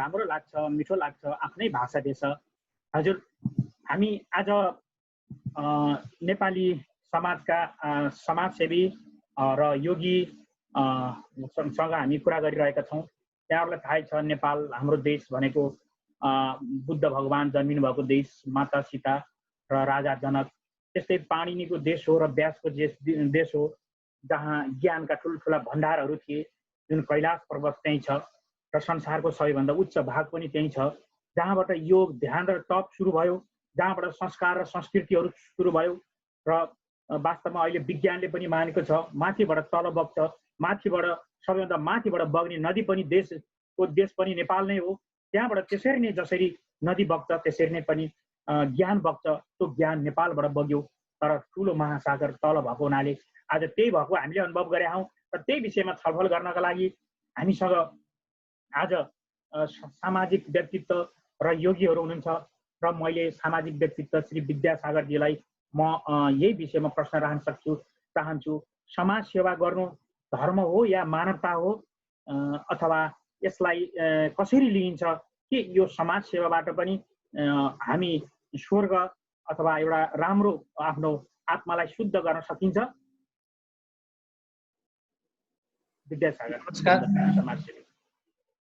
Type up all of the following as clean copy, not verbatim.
राम्रो लाग्छ, मिठो लाग्छ, आफ्नै भाषा देश। हजुर, हामी आज नेपाली समाजका समाजसेवी र योगी सँग हामी कुरा गरिरहेका छौँ। त्यहाँहरूलाई थाहै छ, नेपाल हाम्रो देश भनेको बुद्ध भगवान जन्मिनु भएको देश, माता सीता र राजा जनक, त्यस्तै पाणिनीको देश हो र व्यासको देश हो, जहाँ ज्ञानका ठुल्ठुला भण्डारहरू थिए। जुन कैलाश पर्वत त्यहीँ छ र संसारको सबैभन्दा उच्च भाग पनि त्यहीँ छ, जहाँबाट योग, ध्यान र तप सुरु भयो, जहाँबाट संस्कार र संस्कृतिहरू सुरु भयो। र वास्तवमा अहिले विज्ञानले पनि मानेको छ, माथिबाट तल बग्छ, माथिबाट सबैभन्दा माथिबाट बग्ने नदी पनि देश पनि नेपाल नै हो। त्यहाँबाट त्यसरी नै जसरी नदी बग्छ त्यसरी नै पनि ज्ञान बग्छ। त्यो ज्ञान नेपालबाट बग्यो, तर ठुलो महासागर तल भएको हुनाले आज त्यही भएको हामीले अनुभव गरेका हौँ। र त्यही विषयमा छलफल गर्नका लागि हामीसँग आज सामाजिक व्यक्तित्व र योगीहरू हुनुहुन्छ र मैले सामाजिक व्यक्तित्व श्री विद्यासागरजीलाई म यही विषयमा प्रश्न राख्न चाहन्छु। समाज सेवा गर्नु धर्म हो या मानवता हो, अथवा यसलाई कसरी लिइन्छ कि यो समाज सेवाबाट पनि हामी स्वर्ग अथवा एउटा राम्रो आफ्नो आत्मालाई शुद्ध गर्न सकिन्छ? विद्यासागर।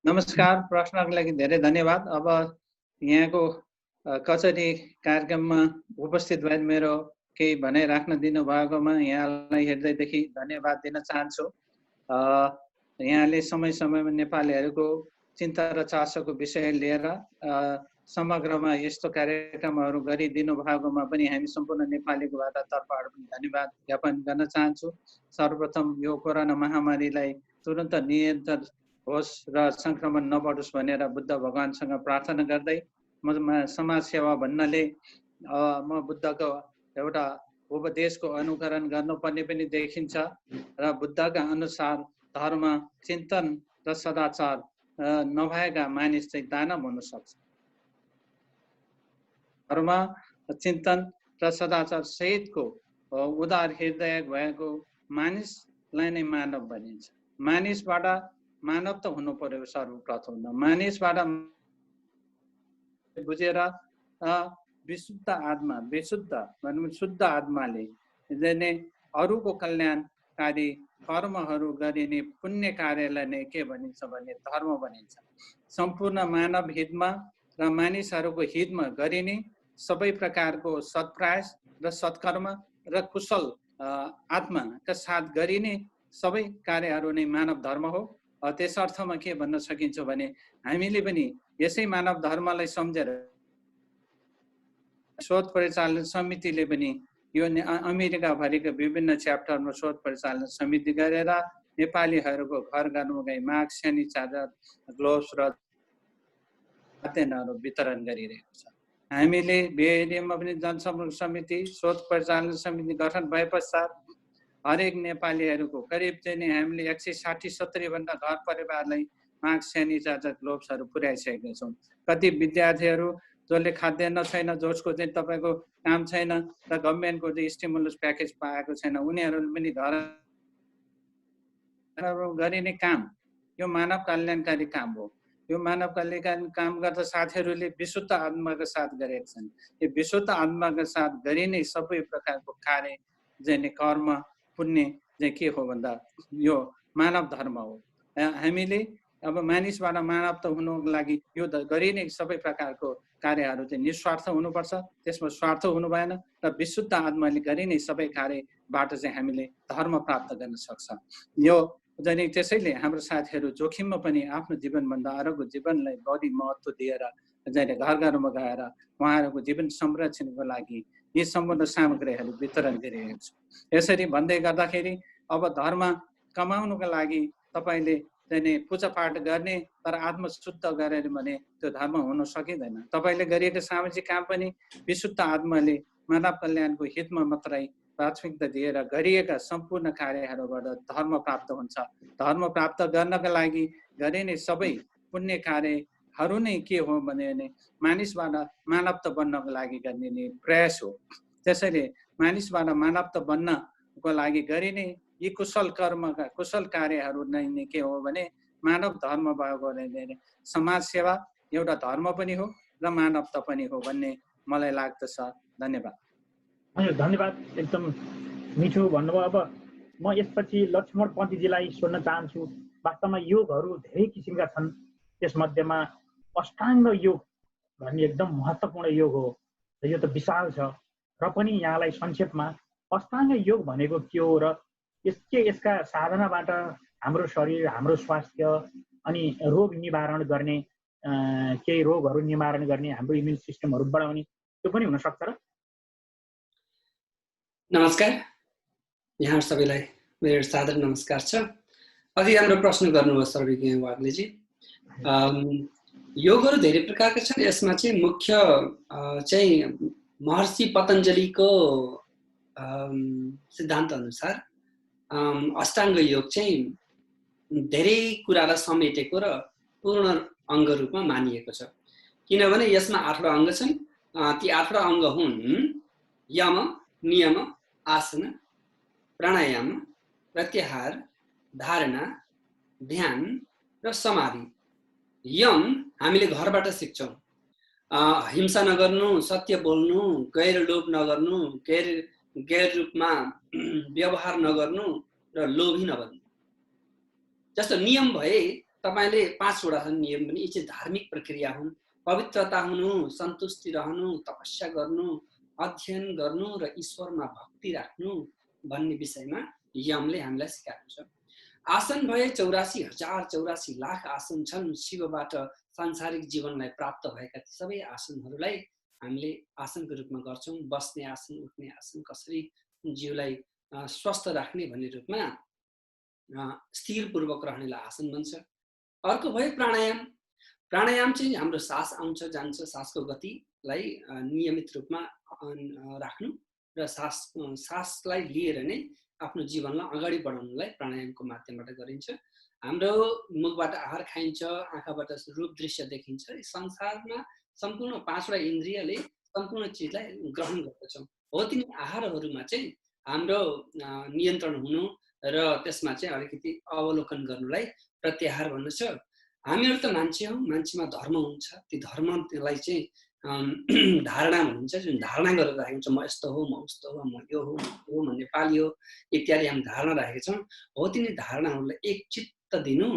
नमस्कार, प्रश्नको लागि धेरै धन्यवाद। अब यहाँको कचहरी कार्यक्रममा उपस्थित भएर मेरो केही भनाइ राख्न दिनुभएकोमा यहाँलाई हृदयदेखि धन्यवाद दिन चाहन्छु। यहाँले समय समयमा नेपालीहरूको चिन्ता र चासोको विषय लिएर समग्रमा यस्तो कार्यक्रमहरू गरिदिनु भएकोमा पनि हामी सम्पूर्ण नेपालीको तर्फबाट पनि धन्यवाद ज्ञापन गर्न चाहन्छु। सर्वप्रथम यो कोरोना महामारीलाई तुरन्त नियन्त्रण होस् र संक्रमण नबढोस् भनेर बुद्ध भगवानसँग प्रार्थना गर्दै म समाज सेवा भन्नाले म बुद्धको एउटा उपदेशको अनुकरण गर्नुपर्ने पनि देखिन्छ र बुद्धका अनुसार धर्म, चिन्तन र सदाचार नभएका मानिस चाहिँ दानव हुन सक्छ। धर्म, चिन्तन र सदाचार सहितको उदार हृदय भएको मानिसलाई नै मानव भनिन्छ। मानिसबाट मानव त हुनु पर्यो सर्वप्रथम। मानिसबाट बुझेर विशुद्ध आत्मा, विशुद्ध भनौँ शुद्ध आत्माले नै अरूको कल्याणकारी कर्महरू गरिने पुण्य कार्यलाई नै के भनिन्छ भने धर्म भनिन्छ। सम्पूर्ण मानव हितमा र मानिसहरूको हितमा गरिने सबै प्रकारको सत्प्रयास र सत्कर्म र कुशल आत्माका साथ गरिने सबै कार्यहरू नै मानव धर्म हो। त्यस अर्थमा के भन्न सकिन्छ भने हामीले पनि यसै मानव धर्मलाई सम्झेर शोध परिचालन समितिले पनि यो अमेरिका भरिका विभिन्न च्याप्टरमा शोध परिचालन समिति गरेर नेपालीहरूको घर घरमा गई मास्क, सेनिटाइजर, ग्लोभ्स र वितरण गरिरहेको छ। हामीले बेएरियामा पनि जनसम्पर्क समिति, शोध परिचालन समिति गठन भए पश्चात हरेक नेपालीहरूको करिब चाहिँ नि हामीले 160-170 भन्दा घर परिवारलाई मास्क, सेनिटाइजर, ग्लोभ्सहरू पुर्याइसकेका छौँ। कति विद्यार्थीहरू जसले खाद्यान्न छैन, जसको चाहिँ तपाईँको काम छैन र गभर्मेन्टको चाहिँ स्टिमुलस प्याकेज पाएको छैन, उनीहरूले पनि घर गरिने काम यो मानव कल्याणकारी काम हो। यो मानव कल्याणकारी काम गर्दा साथीहरूले विशुद्ध आत्माका साथ गरेका छन्। यो विशुद्ध आत्माका साथ गरिने सबै प्रकारको कार्य चाहिँ कर्म, पुण्य चाहिँ के हो भन्दा यो मानव धर्म हो। हामीले अब मानिसबाट मानव त हुनुको लागि यो गरिने सबै प्रकारको कार्यहरू चाहिँ निस्वार्थ हुनुपर्छ, त्यसमा स्वार्थ हुनु भएन र विशुद्ध आत्माले गरिने सबै कार्यबाट चाहिँ हामीले धर्म प्राप्त गर्न सक्छ। यो चाहिँ त्यसैले हाम्रो साथीहरू जोखिममा पनि आफ्नो जीवनभन्दा अरूको जीवनलाई बढी महत्त्व दिएर चाहिँ घर घरमा गएर उहाँहरूको जीवन संरक्षणको लागि यी सम्पूर्ण सामग्रीहरू वितरण गरिरहेको छ। यसरी भन्दै गर्दाखेरि अब धर्म कमाउनुको लागि तपाईँले चाहिँ पूजापाठ गर्ने तर आत्मशुद्ध गरेर भने त्यो धर्म हुन सकिँदैन। तपाईँले गरिएको सामाजिक काम पनि विशुद्ध आत्माले मानव कल्याणको हितमा मात्रै प्राथमिकता दिएर गरिएका सम्पूर्ण कार्यहरूबाट धर्म प्राप्त हुन्छ। धर्म प्राप्त गर्नका लागि गरिने सबै पुण्य कार्यहरू नै के हो भने मानिसबाट मानवता बन्नको लागि गर्ने प्रयास हो। त्यसैले मानिसबाट मानवता बन्नको लागि गरिने यी कुशल कर्मका कुशल कार्यहरू नै के हो भने मानव धर्म भएकोले समाज सेवा एउटा धर्म पनि हो र मानवता पनि हो भन्ने मलाई लाग्दछ। धन्यवाद। हजुर धन्यवाद, एकदम मिठो भन्नुभयो। अब म यसपछि लक्ष्मण पन्थीजीलाई सोध्न चाहन्छु। वास्तवमा योगहरू धेरै किसिमका छन्, त्यसमध्येमा अष्टाङ्ग योग भन्ने एकदम महत्त्वपूर्ण योग हो र यो त विशाल छ, र पनि यहाँलाई संक्षेपमा अष्टाङ्ग योग भनेको के हो र यसका साधनाबाट हाम्रो शरीर, हाम्रो स्वास्थ्य अनि रोग निवारण गर्ने, केही रोगहरू निवारण गर्ने, हाम्रो इम्युन सिस्टमहरू बढाउने, त्यो पनि हुन सक्छ र? नमस्कार, यहाँ सबैलाई मेरो सादर नमस्कार छ। अघि हाम्रो प्रश्न गर्नुभयो सर्वज्ञ वाग्लेजी। योगहरू धेरै प्रकारका छन्। यसमा चाहिँ मुख्य चाहिँ महर्षि पतञ्जलिको सिद्धान्त अनुसार अष्टाङ्ग योग चाहिँ धेरै कुरालाई समेटेको र पूर्ण अङ्ग रूपमा मानिएको छ। किनभने यसमा 8वटा अङ्ग छन्। ती 8वटा अङ्ग हुन् यम, नियम, आसन, प्राणायाम, प्रत्याहार, धारणा, ध्यान र समाधि। यम हामीले घरबाट सिक्छौँ। हिंसा नगर्नु, सत्य बोल्नु, गैर लोभ नगर्नु, गैर रूपमा व्यवहार नगर्नु र लोभी नबन्नु। जस्तो नियम भए तपाईले 5वटा छन् नियम पनि। यी चाहिँ धार्मिक प्रक्रिया हुन्। पवित्रता हुनु, सन्तुष्टि रहनु, तपस्या गर्नु, अध्ययन गर्नु र ईश्वरमा भक्ति राख्नु भन्ने विषयमा यमले हामीलाई सिकाएको छ। आसन भए 84,084 लाख आसन छन्। शिवबाट सांसारिक जीवनलाई प्राप्त भएका ती सबै आसनहरूलाई हामीले आसनको रूपमा गर्छौँ। बस्ने आसन, उठ्ने आसन, कसरी जिउलाई स्वस्थ राख्ने भन्ने रूपमा स्थिरपूर्वक रहनेलाई आसन भन्छ। अर्को भयो प्राणायाम। प्राणायाम चाहिँ हाम्रो सास आउँछ जान्छ, सासको गतिलाई नियमित रूपमा राख्नु र सासलाई लिएर नै आफ्नो जीवनलाई अगाडि बढाउनलाई प्राणायामको माध्यमबाट गरिन्छ। हाम्रो मुखबाट आहार खाइन्छ, आँखाबाट रूप दृश्य देखिन्छ। संसारमा सम्पूर्ण 5वटा इन्द्रियले सम्पूर्ण चिजलाई ग्रहण गर्दछौँ। हो तिनी आहारहरूमा चाहिँ हाम्रो नियन्त्रण हुनु र त्यसमा चाहिँ अलिकति अवलोकन गर्नुलाई प्रत्याहार भन्नु छ। हामीहरू त मान्छे हौँ, मान्छेमा धर्म हुन्छ। ती धर्मलाई चाहिँ धारणा भनिन्छ। जुन धारणा गरेर राखेको छ, म यस्तो हो, म उस्तो हो, म यो हो, म नेपाली हो इत्यादि हामी धारणा राखेका छौँ। हो तिनी धारणाहरूलाई एक चित्त दिनु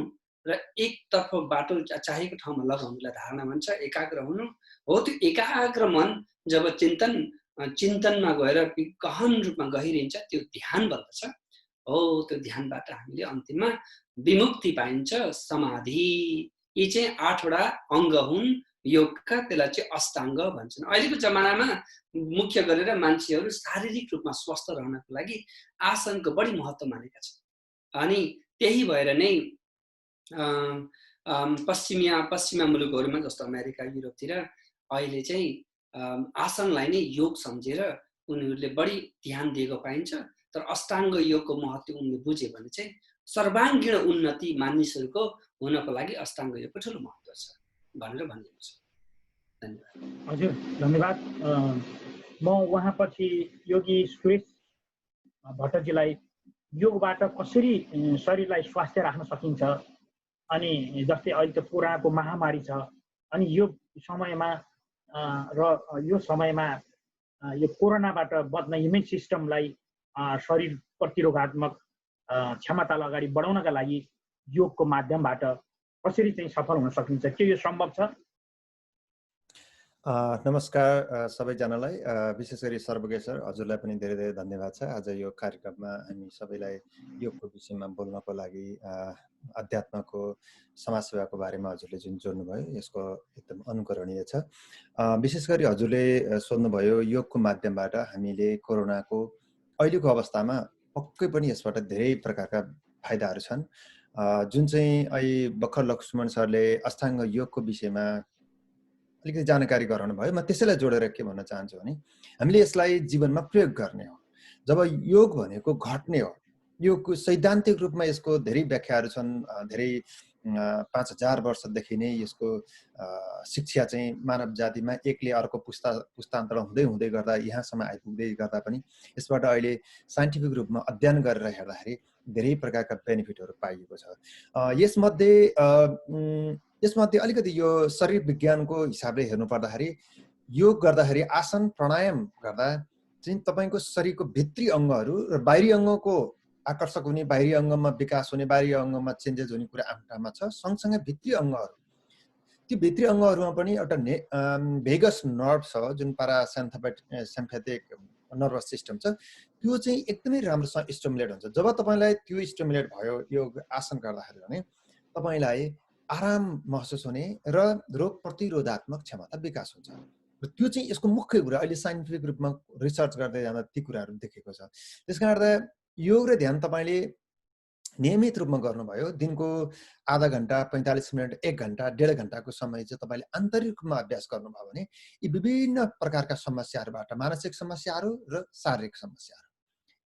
र एकतर्फ बाटो चाहेको ठाउँमा लगाउनुलाई धारणा भन्छ। एकाग्र हुनु हो। त्यो एकाग्र मन जब चिन्तनमा गएर गहन रूपमा गहिरिन्छ, त्यो ध्यान बन्दछ। हो त्यो ध्यानबाट हामीले अन्तिममा विमुक्ति पाइन्छ, समाधि। यी चाहिँ 8वटा अङ्ग हुन् योगका। त्यसलाई चाहिँ अष्टाङ्ग भन्छन्। अहिलेको जमानामा मुख्य गरेर मान्छेहरू शारीरिक रूपमा स्वस्थ रहनको लागि आसनको बढी महत्त्व मानेका छन्। अनि त्यही भएर नै पश्चिमा मुलुकहरूमा जस्तो अमेरिका, युरोपतिर अहिले चाहिँ आसनलाई नै योग सम्झेर उनीहरूले बढी ध्यान दिएको पाइन्छ। तर अष्टाङ्ग योगको महत्त्व उनले बुझे भने चाहिँ सर्वाङ्गीण उन्नति मानिसहरूको हुनको लागि अष्टाङ्ग योगको ठुलो महत्त्व छ भनेर भनिएको छ। धन्यवाद। हजुर धन्यवाद। म उहाँपछि योगी सुरेश भट्टजीलाई योगबाट कसरी शरीरलाई स्वास्थ्य राख्न सकिन्छ, अनि जस्तै अहिले त कोरोनाको महामारी छ, अनि यो समयमा यो कोरोनाबाट बच्न इम्युन सिस्टमलाई शरीर प्रतिरोधात्मक क्षमतालाई अगाडि बढाउनका लागि योगको माध्यमबाट कसरी चाहिँ सफल हुन सकिन्छ, के यो सम्भव छ? नमस्कार सबैजनालाई, विशेष गरी सर्वज्ञ सर हजुरलाई पनि धेरै धेरै धन्यवाद छ। आज यो कार्यक्रममा हामी सबैलाई योगको विषयमा बोल्नको लागि अध्यात्मको समाजसेवाको बारेमा हजुरले जुन जोड्नुभयो यसको एकदम अनुकरणीय छ। विशेष गरी हजुरले सोध्नुभयो योगको माध्यमबाट हामीले कोरोनाको अहिलेको अवस्थामा पक्कै पनि यसबाट धेरै प्रकारका फाइदाहरू छन्। जुन चाहिँ अहिले भर्खर लक्ष्मण सरले अष्टाङ्ग योगको विषयमा अलिकति जानकारी गराउनु भयो, म त्यसैलाई जोडेर के भन्न चाहन्छु भने हामीले यसलाई जीवनमा प्रयोग गर्ने हो। जब योग भनेको घट्ने हो, योगको सैद्धान्तिक रूपमा यसको धेरै व्याख्याहरू छन्। धेरै 5000 वर्षदेखि नै यसको शिक्षा चाहिँ मानव जातिमा एकले अर्को पुस्तान्तरण हुँदै गर्दा यहाँसम्म आइपुग्दै गर्दा पनि यसबाट अहिले साइन्टिफिक रूपमा अध्ययन गरेर हेर्दाखेरि धेरै प्रकारका बेनिफिटहरू पाइएको छ। यसमध्ये अलिकति यो शरीर विज्ञानको हिसाबले हेर्नु पर्दाखेरि योग गर्दाखेरि आसन प्राणायाम गर्दा चाहिँ तपाईँको शरीरको भित्री अङ्गहरू र बाहिरी अङ्गको आकर्षक हुने, बाहिरी अङ्गमा विकास हुने, बाहिरी अङ्गमा चेन्जेस हुने कुरा आफ्नामा छ। सँगसँगै भित्री अङ्गहरू, ती भित्री अङ्गहरूमा पनि एउटा भेगस नर्भ छ जुन प्यारासिम्पथेटिक नर्भस सिस्टम छ, त्यो चाहिँ एकदमै राम्रोसँग स्टिमुलेट हुन्छ। जब तपाईँलाई त्यो स्टिमुलेट भयो यो आसन गर्दाखेरि भने तपाईँलाई आराम महसुस हुने र रोग प्रतिरोधात्मक क्षमता विकास हुन्छ। र त्यो चाहिँ यसको मुख्य कुरा। अहिले साइन्टिफिक रूपमा रिसर्च गर्दै जाँदा ती कुराहरू देखेको छ। त्यसकारण गर्दा योग र ध्यान तपाईँले नियमित रूपमा गर्नुभयो, दिनको आधा घन्टा, 45 मिनट, 1 घन्टा, 1.5 घन्टाको समय चाहिँ तपाईँले आन्तरिक रूपमा अभ्यास गर्नुभयो भने यी विभिन्न प्रकारका समस्याहरूबाट, मानसिक समस्याहरू र शारीरिक समस्याहरू,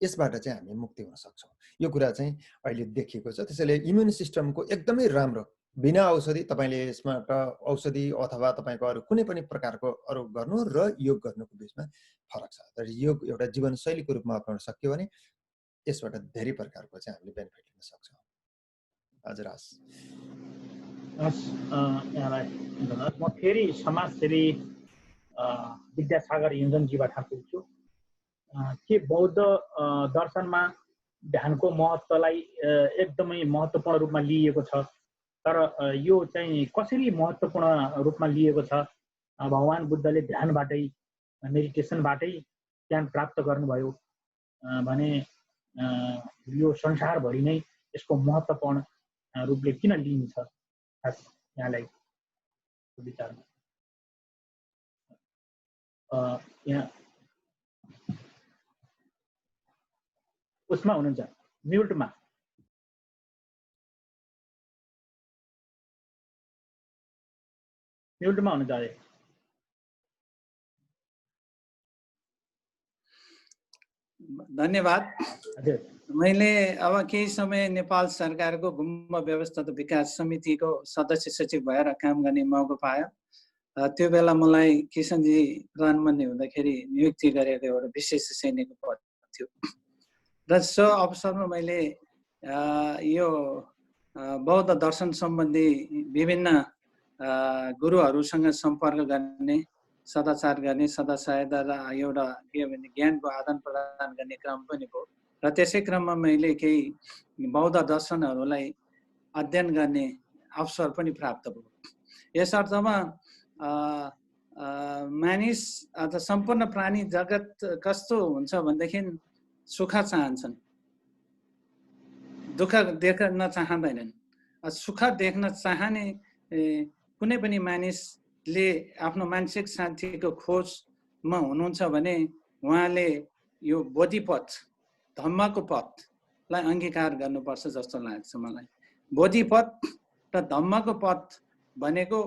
यसबाट चाहिँ हामी मुक्ति हुन सक्छौँ। यो कुरा चाहिँ अहिले देखिएको छ। त्यसैले इम्युन सिस्टमको एकदमै राम्रो, बिना औषधि तपाईँले यसबाट औषधि अथवा तपाईँको अरू कुनै पनि प्रकारको अरू गर्नु र योग गर्नुको बिचमा फरक छ। तर योग एउटा जीवनशैलीको रूपमा अपनाउन सक्यो भने यसबाट धेरै प्रकारको चाहिँ हामीले बेनिफिट लिन सक्छौँ। हजुर हस्। यहाँलाई धन्यवाद। म फेरि समाजसेवी विद्यासागर योन्जनजीबाट पुग्छु। के बौद्ध दर्शनमा ध्यानको महत्त्वलाई एकदमै महत्त्वपूर्ण रूपमा लिएको छ, तर यो चाहिँ कसरी महत्त्वपूर्ण रूपमा लिएको छ? भगवान बुद्धले ध्यानबाटै, मेडिटेसनबाटै ज्ञान प्राप्त गर्नुभयो भने यो संसारभरि नै यसको महत्त्वपूर्ण रूपले किन लिइन्छ? खास यहाँलाई विचारमा यहाँ उसमा हुनुहुन्छ, म्युटमा। हुनुहुन्छ अरे। धन्यवाद। हजुर। मैले अब केही समय नेपाल सरकारको गुम्ब व्यवस्था विकास समितिको सदस्य सचिव भएर काम गर्ने मौका पायो। त्यो बेला मलाई किशनजी प्रधानमन्त्री हुँदाखेरि नियुक्ति गरेको एउटा विशेष सैनिक पद थियो र सो अवसरमा मैले यो बौद्ध दर्शन सम्बन्धी विभिन्न गुरुहरूसँग सम्पर्क गर्ने, सदाचार गर्ने, सदाचारता र एउटा के भने ज्ञानको आदान प्रदान गर्ने क्रम पनि भयो। र त्यसै क्रममा मैले केही बौद्ध दर्शनहरूलाई अध्ययन गर्ने अवसर पनि प्राप्त भयो। यस अर्थमा मानिस अथवा सम्पूर्ण प्राणी जगत कस्तो हुन्छ भनेदेखि सुख चाहन्छन्, दुःख देख्न चाहँदैनन्। सुख देख्न चाहने कुनै पनि मानिसले आफ्नो मानसिक शान्तिको खोजमा हुनुहुन्छ भने उहाँले यो बोधिपथ, धम्मको पथलाई अङ्गीकार गर्नुपर्छ जस्तो लाग्छ मलाई। बोधिपथ र धम्मको पथ भनेको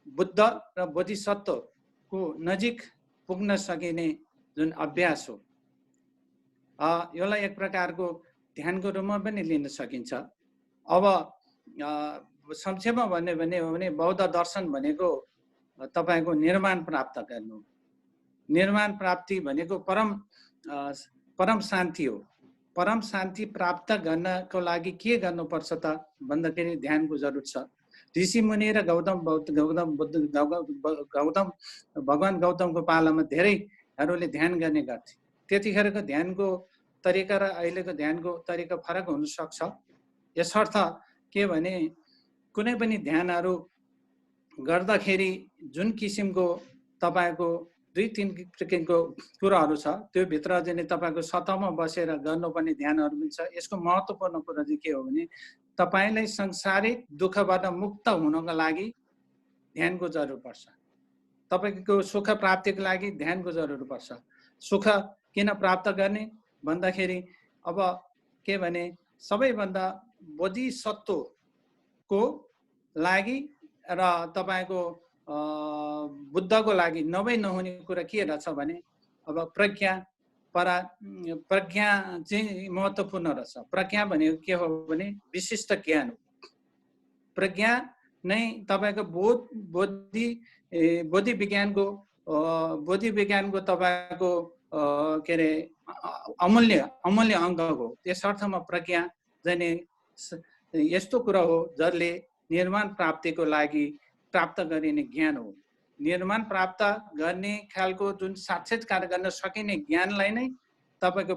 बुद्ध र बोधिसत्वको नजिक पुग्न सकिने जुन अभ्यास हो, यसलाई एक प्रकारको ध्यानको रूपमा पनि लिन सकिन्छ। अब संक्षेपमा भन्यो भने बौद्ध दर्शन भनेको तपाईँको निर्माण प्राप्त गर्नु, निर्माण प्राप्ति भनेको परम शान्ति हो। परम शान्ति प्राप्त गर्नको लागि के गर्नुपर्छ त भन्दाखेरि ध्यानको जरुरत छ। ऋषि मुनि र भगवान गौतमको पालामा धेरैहरूले ध्यान गर्ने गर्थे। त्यतिखेरको ध्यानको तरिका र अहिलेको ध्यानको तरिका फरक हुन सक्छ। यसर्थ के भने कुनै पनि ध्यानहरू गर्दाखेरि जुन किसिमको तपाईँको 2-3 किसिमको कुराहरू छ, त्यो भित्र चाहिँ तपाईँको सतहमा बसेर गर्नुपर्ने ध्यानहरू पनि छ। यसको महत्त्वपूर्ण कुरा चाहिँ के हो भने तपाईँलाई संसारिक दुःखबाट मुक्त हुनको लागि ध्यानको जरुरत पर्छ। तपाईँको सुख प्राप्तिको लागि ध्यानको जरुरत पर्छ। सुख किन प्राप्त गर्ने भन्दाखेरि अब के भने सबैभन्दा बोधिसत्वको लागि र तपाईँको बुद्धको लागि नहुने कुरा के रहेछ भने अब प्रज्ञा चाहिँ महत्त्वपूर्ण रहेछ। प्रज्ञा भनेको के हो भने विशिष्ट ज्ञान हो। प्रज्ञा नै तपाईँको बोधि विज्ञानको तपाईँको के अरे अमूल्य अङ्ग हो। त्यस अर्थमा प्रज्ञा जाने यस्तो कुरा हो जसले निर्माण प्राप्तिको लागि प्राप्त गरिने ज्ञान हो। निर्माण प्राप्त गर्ने खालको जुन साक्षात्कार गर्न सकिने ज्ञानलाई नै तपाईको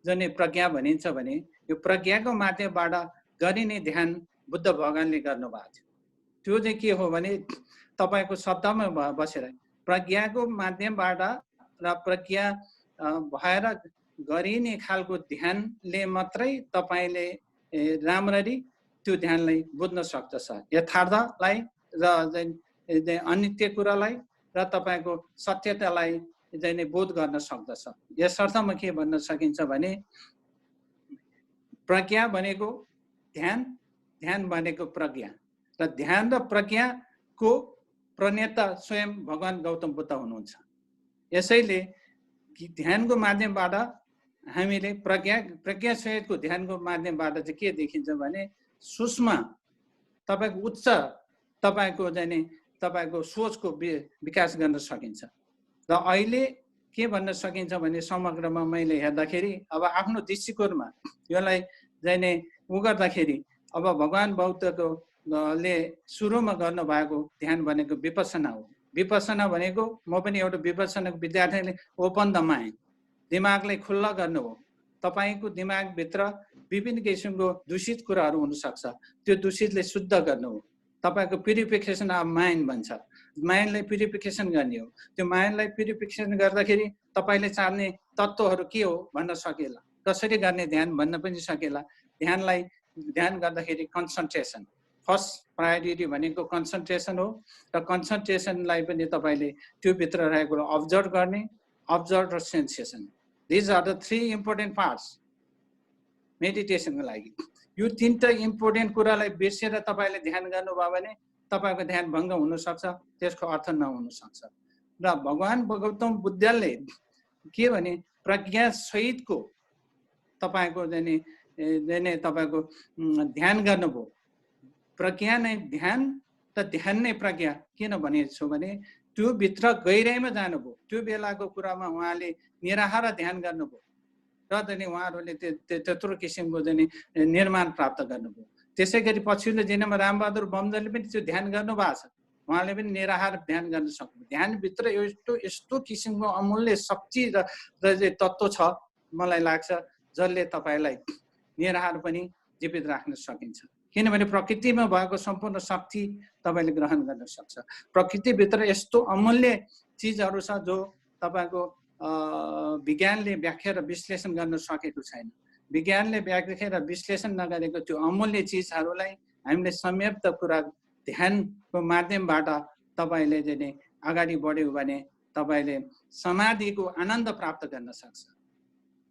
जुन प्रज्ञा भनिन्छ भने यो प्रज्ञाको माध्यमबाट गरिने ध्यान बुद्ध भगवानले गर्नुभएको थियो। त्यो चाहिँ के हो भने तपाईको शब्दमा बसेर प्रज्ञाको माध्यमबाट र प्रज्ञा भएर गरिने खालको ध्यानले मात्रै तपाईले राम्ररी त्यो ध्यानलाई बुझ्न सक्दछ, यथार्थलाई र अनित्य कुरालाई र तपाईको सत्यतालाई चाहिँ बोध गर्न सक्दछ। यसर्थमा के भन्न सकिन्छ भने प्रज्ञा भनेको ध्यान, ध्यान भनेको प्रज्ञा र ध्यान र प्रज्ञाको प्रणेता स्वयं भगवान गौतम बुद्ध हुनुहुन्छ। यसैले ध्यानको माध्यमबाट हामीले प्रज्ञा सहितको ध्यानको माध्यमबाट चाहिँ के देखिन्छ भने सूक्ष्म तपाईको उच्च तपाईको चाहिँ तपाईको सोचको विकास गर्न सकिन्छ। र अहिले के भन्न सकिन्छ भने समग्रमा मैले हेर्दाखेरि अब आफ्नो दृष्टिकोणमा यसलाई चाहिँ उ गर्दाखेरि अब भगवान बौद्धको ले सुरुमा गर्नु भएको ध्यान भनेको विपස්සना हो। विपස්සना भनेको म पनि एउटा विपස්සनाको विद्यार्थीले ओपन द माइन्ड, दिमागलाई खुल्ला गर्नु हो। तपाईको दिमागभित्र विभिन्न किसिमको दूषित कुराहरू हुन सक्छ, त्यो दूषितले शुद्ध गर्नु हो। तपाईको प्युरिफिकेसन अफ माइन्ड भन्छ, माइन्डलाई प्युरिफिकेसन गर्ने हो। त्यो माइन्डलाई प्युरिफिकेसन गर्दाखेरि तपाईले चाहने तत्त्वहरू के हो भन्न सकेला, कसरी गर्ने ध्यान भन्न पनि सकेला। ध्यान गर्दाखेरि कन्सन्ट्रेसन फर्स्ट प्रायोरिटी भनेको कन्सन्ट्रेसन हो र कन्सन्ट्रेसनलाई पनि तपाईले त्यो भित्र रहेको अब्जर्भ गर्ने, अब्जर्भ र sensation, these are the 3 important parts मेडिटेसनको लागि। यो तीनटा इम्पोर्टेन्ट कुरालाई बिर्सेर तपाईले ध्यान गर्नुभयो भने तपाईको ध्यान भङ्ग हुन सक्छ, त्यसको अर्थ नहुन सक्छ। र भगवान गौतम बुद्धले के भने प्रज्ञा सहितको तपाईको जाने तपाईको ध्यान गर्नुभयो। प्रज्ञा नै ध्यान र ध्यान नै प्रज्ञा किन भनेको छु भने त्यो भित्र गहिराइमा जानुभयो। त्यो बेलाको कुरामा उहाँले निराहार ध्यान गर्नुभयो र उहाँहरूले त्यत्रो किसिमको निर्माण प्राप्त गर्नुभयो। त्यसै गरी पछिल्लो दिनमा रामबहादुर बमजनले पनि त्यो ध्यान गर्नुभएको छ, उहाँले पनि निराहार ध्यान गर्न सक्नु। ध्यानभित्र यस्तो किसिमको अमूल्य शक्ति र तत्त्व छ मलाई लाग्छ जसले तपाईलाई निराहार पनि जीवित राख्न सकिन्छ। किनभने प्रकृतिमा भएको सम्पूर्ण शक्ति तपाईले ग्रहण गर्न सक्छ। प्रकृतिभित्र यस्तो अमूल्य चिजहरू छ जो तपाईको विज्ञानले व्याख्या र विश्लेषण गर्न सकेको छैन। विज्ञानले व्याख्या र विश्लेषण नगरेको त्यो अमूल्य चिजहरूलाई हामीले संयक्त कुरा ध्यानको माध्यमबाट तपाईले चाहिँ अगाडि बढ्यो भने तपाईले समाधिको आनन्द प्राप्त गर्न सक्छ।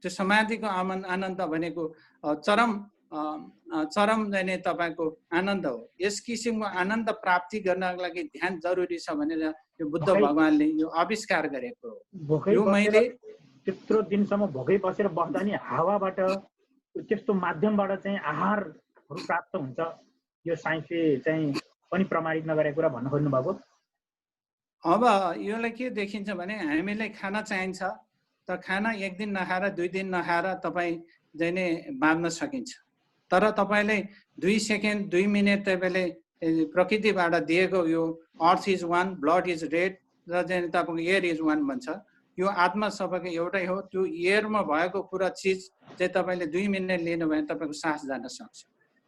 त्यो समाधिको आनन्द भनेको चरम जाने तपाईको आनन्द हो। यस किसिमको आनन्द प्राप्ति गर्नको लागि ध्यान जरुरी छ भनेर यो बुद्ध भगवानले यो आविष्कार गरेको हो। यो मैले त्यत्रो दिनसम्म भोकै बसेर बस्दा नि हावाबाट त्यस्तो माध्यमबाट चाहिँ आहारहरू प्राप्त हुन्छ, यो साइन्सले चाहिँ पनि प्रमाणित नगरेको कुरा भन्न खोज्नु भएको। अब यसलाई के देखिन्छ भने हामीलाई खाना चाहिन्छ, त खाना एक दिन नखाएर 2 दिन नखाएर तपाईँ जाने बाँध्न सकिन्छ। तर तपाईले 2 सेकेन्ड 2 मिनेट तपाईले प्रकृतिबाट दिएको यो earth is one, blood is red र चाहिँ तपाईको एयर इज वान भन्छ। यो आत्मा सबैको एउटै हो। त्यो एयरमा भएको कुरा चिज चाहिँ तपाईले 2 मिनेट लिनु भने तपाईको सास जान सक्छ।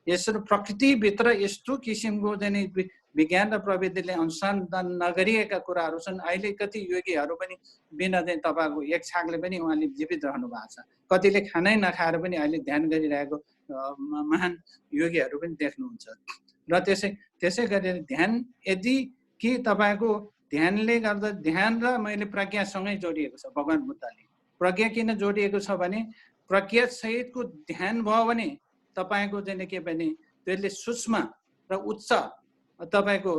यसरी प्रकृतिभित्र यस्तो किसिमको चाहिँ विज्ञान र प्रविधिले अनुसन्धान नगरिएका कुराहरू छन्। अहिले कति योगीहरू पनि बिना चाहिँ तपाईको एक छाकले पनि उहाँले जीवित रहनु भएको छ। कतिले खानै नखाएर पनि अहिले ध्यान गरिरहेको महान योगीहरू पनि देख्नुहुन्छ। र त्यसै गरेर ध्यान यदि कि तपाईको ध्यानले गर्दा ध्यान र मैले प्रज्ञासँगै जोडिएको छ। भगवान बुद्धले प्रज्ञा किन जोडिएको छ भने प्रज्ञा सहितको ध्यान भयो भने तपाईको चाहिँ के भने त्यसले सूक्ष्म र उच्च तपाईको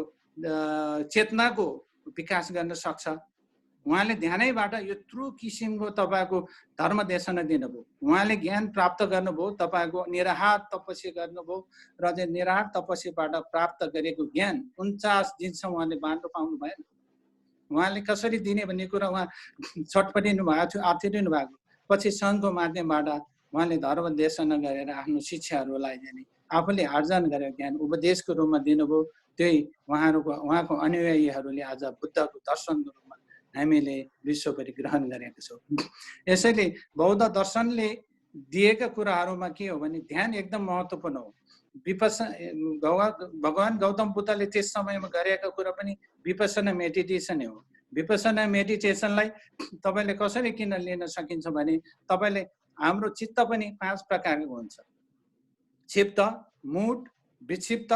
चेतनाको विकास गर्न सक्छ। उहाँले ध्यानैबाट यत्रो किसिमको तपाईको धर्म देशना दिनुभयो। उहाँले ज्ञान प्राप्त गर्नुभयो, तपाईको निराहार तपस्या गर्नुभयो र चाहिँ निराहार तपस्याबाट प्राप्त गरेको ज्ञान 49 दिनसम्म उहाँले बाँड्नु पाउनु भएन। उहाँले कसरी दिने भन्ने कुरा उहाँ छटपटिनु भएको थियो, आत्तिनु भएको। पछि सङ्घको माध्यमबाट उहाँले धर्म देशना गरेर आफ्नो शिक्षाहरूलाई चाहिँ आफूले आर्जन गरेर ज्ञान उपदेशको रूपमा दिनुभयो। त्यही उहाँको अनुयायीहरूले आज बुद्धको दर्शनको रूपमा हामीले विश्वभरि ग्रहण गरेका छौँ। यसैले बौद्ध दर्शनले दिएका कुराहरूमा के हो भने ध्यान एकदम महत्त्वपूर्ण हो। भगवान गौतम बुद्धले त्यस समयमा गरेका कुरा पनि विपसना मेडिटेसन हो। विपसना मेडिटेसनलाई तपाईँले कसरी किन लिन सकिन्छ भने तपाईँले हाम्रो चित्त पनि 5 प्रकारको हुन्छ। क्षिप्त, मूढ, विक्षिप्त,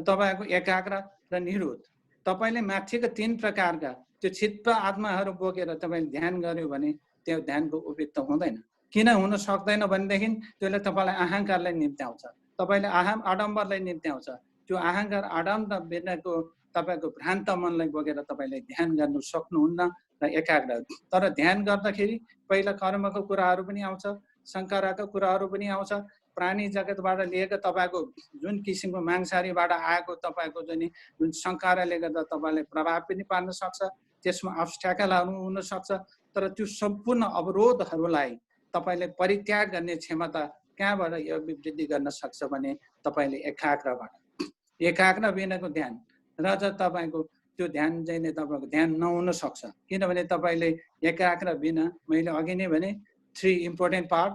तपाईँको एकाग्र र निरोध। तपाईँले माथिको 3 प्रकारका त्यो चित्त आत्माहरू बोकेर तपाईँले ध्यान गर्यो भने त्यो ध्यानको उपयुक्त हुँदैन। किन हुन सक्दैन भनेदेखि त्यसले तपाईँलाई अहङ्कारलाई निम्त्याउँछ, तपाईँले आडम्बरलाई निम्त्याउँछ। त्यो अहङ्कार आडम्बर बिनाको तपाईँको भ्रान्त मनलाई बोकेर तपाईँले ध्यान गर्नु सक्नुहुन्न र एकाग्र। तर ध्यान गर्दाखेरि पहिला कर्मको कुराहरू पनि आउँछ, संस्कारका कुराहरू पनि आउँछ, प्राणी जगतबाट लिएको तपाईँको जुन किसिमको मांसाहारीबाट आएको तपाईँको जुन संस्कारले गर्दा तपाईँले प्रभाव पनि पार्न सक्छ, त्यसमा अब्स्ट्याकलहरू हुन सक्छ। तर त्यो सम्पूर्ण अवरोधहरूलाई तपाईँले परित्याग गर्ने क्षमता कहाँबाट यो वृद्धि गर्न सक्छ भने तपाईँले एकाग्र बिनाको ध्यान र तपाईँको त्यो ध्यान चाहिँ तपाईँको ध्यान नहुन सक्छ। किनभने तपाईँले एकाग्र बिना मैले अघि नै भने 3 इम्पोर्टेन्ट पार्ट।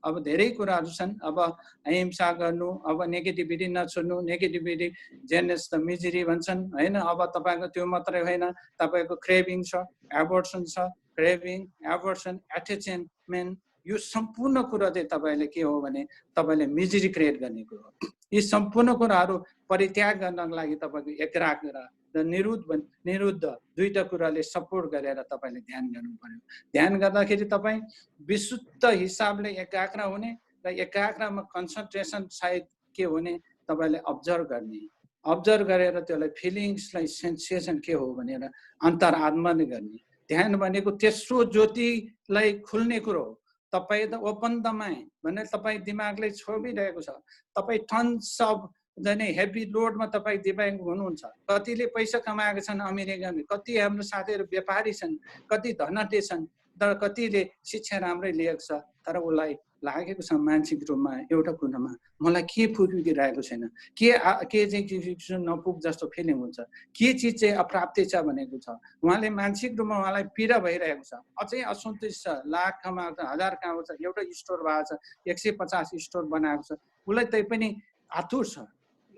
अब धेरै कुराहरू छन्। अब अहिंसा गर्नु, अब नेगेटिभिटी नछोड्नु, नेगेटिभिटी जेनस द मिजरी भन्छन् हैन। अब तपाईँको त्यो मात्रै होइन, तपाईँको क्रेभिङ छ, एबर्सन छ, क्रेभिङ, एबर्सन, एट्याचमेन्ट, यो सम्पूर्ण कुरा चाहिँ तपाईँले के हो भने तपाईँले मिजरी क्रिएट गर्ने कुरो हो। यी सम्पूर्ण कुराहरू परित्याग गर्नको लागि तपाईँको एकाग्र र निरुद्ध दुईटा कुराले सपोर्ट गरेर तपाईँले ध्यान गर्नु पर्यो। ध्यान गर्दाखेरि तपाईँ विशुद्ध हिसाबले एकाग्र हुने र एकाग्रमा कन्सन्ट्रेसन सायद के हुने तपाईँले अब्जर्भ गर्ने, अब्जर्भ गरेर त्यसलाई फिलिङ्सलाई सेन्सेसन के हो भनेर अन्तरात्माले गर्ने। ध्यान भनेको तेस्रो ज्योतिलाई खुल्ने कुरो हो। तपाईँ त ओपन द माइन्ड भनेर तपाईँ दिमागले छोपिरहेको छ। तपाईँ टन्स अफ हेभी लोडमा तपाईँ दिमाग हुनुहुन्छ। कतिले पैसा कमाएका छन् अमेरिकामा, कति हाम्रो साथीहरू व्यापारी छन्, कति धनटे छन्, तर कतिले शिक्षा राम्रै लिएको छ, तर उसलाई लागेको छ मानसिक रूपमा एउटा कुरामा मलाई के पुगिरहेको छैन, के चाहिँ नपुग जस्तो फिलिङ हुन्छ, के चिज चाहिँ अप्राप्ति छ भनेको छ। उहाँले मानसिक रूपमा उहाँलाई पीडा भइरहेको छ, अझै असन्तुष्ट छ, लाख कमाएको छ, 1000 कमाएको छ, एउटा स्टोर भएको छ, 150 स्टोर बनाएको छ, उसलाई त्यही पनि आतुर छ।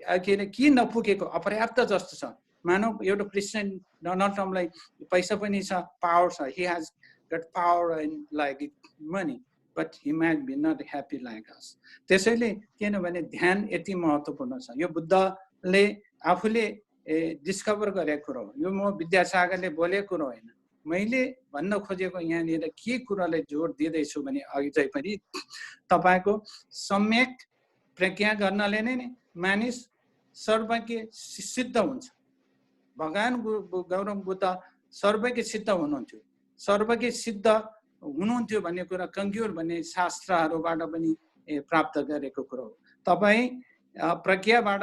के नपुगेको अपर्याप्त जस्तो छ। मानव एउटा प्रेसिडेन्ट डोनाल्ड ट्रम्पलाई पैसा पनि छ, पावर छ, he has got power and like money, but he might be not happy like us. त्यसैले किनभने ध्यान यति महत्त्वपूर्ण छ। यो बुद्धले आफूले डिस्कभर गरेको कुरो हो। यो म विद्यासागरले बोलेको कुरो होइन। मैले भन्न खोजेको यहाँनिर के कुरालाई जोड दिँदैछु भने अघि चाहिँ पनि तपाईँको सम्यक प्रज्ञा गर्नले नै मानिस सर्वज्ञ सिद्ध हुन्छ। भगवान गौतम बुद्ध सर्वज्ञ सिद्ध हुनुहुन्थ्यो। सर्वज्ञ सिद्ध हुनुहुन्थ्यो भन्ने कुरा कङ्ग्युर भन्ने शास्त्रहरूबाट पनि प्राप्त गरेको कुरो हो। तपाईँ प्रज्ञाबाट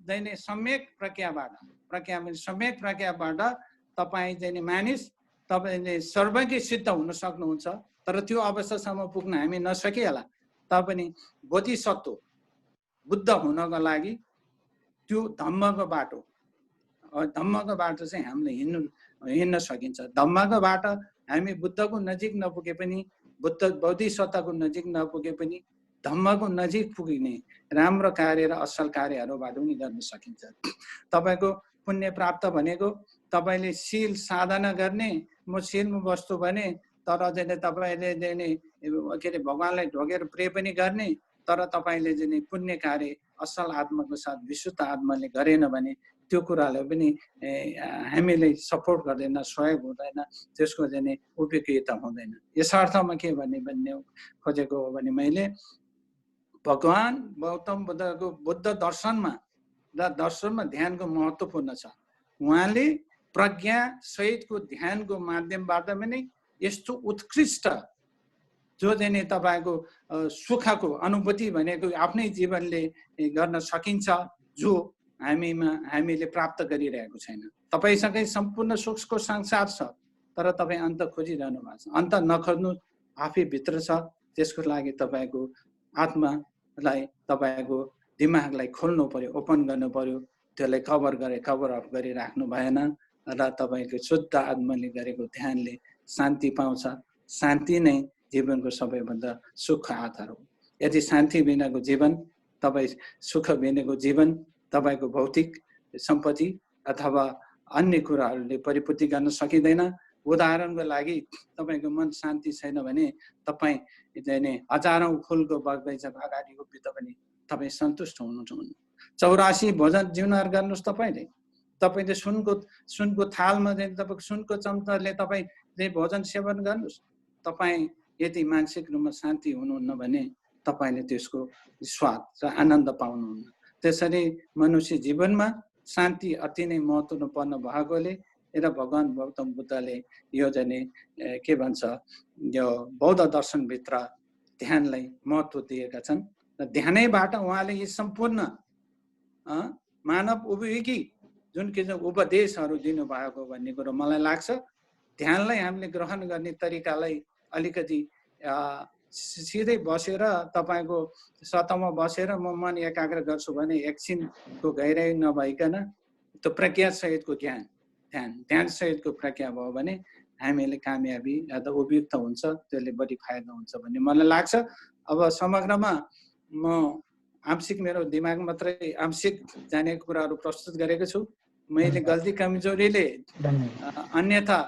चाहिँ सम्यक प्रज्ञाबाट तपाईँ चाहिँ मानिस तपाईँले सर्वज्ञ सिद्ध हुन सक्नुहुन्छ। तर त्यो अवस्थासम्म पुग्न हामी नसकिएला तापनि बोधिसत्व बुद्ध हुनको लागि त्यो धम्मको बाटो चाहिँ हामीले हिँड्न सकिन्छ। धम्मको बाटो हामी बुद्धको नजिक नपुगे पनि, बोधिसत्वको नजिक नपुगे पनि धम्मको नजिक पुगिने राम्रो कार्य र असल कार्यहरूबाट पनि गर्न सकिन्छ। तपाईँको पुण्य प्राप्त भनेको तपाईँले शील साधना गर्ने, म शीलमा बस्छु भने तर चाहिँ तपाईँले के अरे भगवानलाई ढोगेर प्रे पनि गर्ने, तर तपाईँले चाहिँ पुण्य कार्य असल आत्माको साथ विशुद्ध आत्माले गरेन भने त्यो कुरालाई पनि हामीले सपोर्ट गर्दैन, सहयोग हुँदैन, त्यसको चाहिँ उपयोगिता हुँदैन। यस अर्थमा के भन्ने खोजेको हो भने मैले भगवान गौतम बुद्धको बुद्ध दर्शनमा ध्यानको महत्त्वपूर्ण छ। उहाँले प्रज्ञा सहितको ध्यानको माध्यमबाट पनि यस्तो उत्कृष्ट जो चाहिँ तपाईँको सुखको अनुभूति भनेको आफ्नै जीवनले गर्न सकिन्छ, जो हामीले प्राप्त गरिरहेको छैन। तपाईँसँगै सम्पूर्ण सुखको संसार छ, तर तपाईँ अन्त खोजिरहनु भएको छ। अन्त नखोज्नु, आफै भित्र छ, त्यसको लागि तपाईँको आत्मालाई तपाईँको दिमागलाई खोल्नु पर्यो, ओपन गर्नु पर्यो, त्यसलाई कभर अप गरिराख्नु भएन र तपाईँको शुद्ध आत्माले गरेको ध्यानले शान्ति पाउँछ। शान्ति नै जीवनको सबैभन्दा सुख आधार हो। यदि शान्ति बिनाको जीवन, तपाईँ सुख बिनाको जीवन तपाईँको भौतिक सम्पत्ति अथवा अन्य कुराहरूले परिपूर्ति गर्न सकिँदैन। उदाहरणको लागि तपाईँको मन शान्ति छैन भने तपाईँ हजारौँ फुलको बगैँचाको अगाडि उभिँदा पनि तपाईँ सन्तुष्ट हुनुहुन्न। 84 भोजन जीवनहरू गर्नुहोस् तपाईँले सुनको थालमा तपाईँको सुनको चम्चाले तपाईँ भोजन सेवन गर्नुहोस्। तपाईँ यदि मानसिक रूपमा शान्ति हुनुहुन्न भने तपाईँले त्यसको स्वाद र आनन्द पाउनुहुन्न। त्यसरी मनुष्य जीवनमा शान्ति अति नै महत्त्वपूर्ण भएकोले र भगवान गौतम बुद्धले यो के भन्छ, यो बौद्ध दर्शनभित्र ध्यानलाई महत्त्व दिएका छन् र ध्यानैबाट उहाँले यी सम्पूर्ण मानव उपयोगी जुन किसिम उपदेशहरू दिनुभएको भन्ने कुरो मलाई लाग्छ। ध्यानलाई हामीले ग्रहण गर्ने तरिकालाई अलिकति सिधै बसेर तपाईँको सतहमा बसेर म मन एकाग्र गर्छु भने एकछिनको गहिराई नभइकन त्यो प्रज्ञा सहितको ध्यान सहितको प्रज्ञा भयो भने हामीले कामयाबी अथवा उपयुक्त हुन्छ, त्यसले बढी फाइदा हुन्छ भन्ने मलाई लाग्छ। अब समग्रमा म आंशिक मेरो दिमाग मात्रै आंशिक जानेको कुराहरू प्रस्तुत गरेको छु। मैले गल्ती कमजोरीले अन्यथा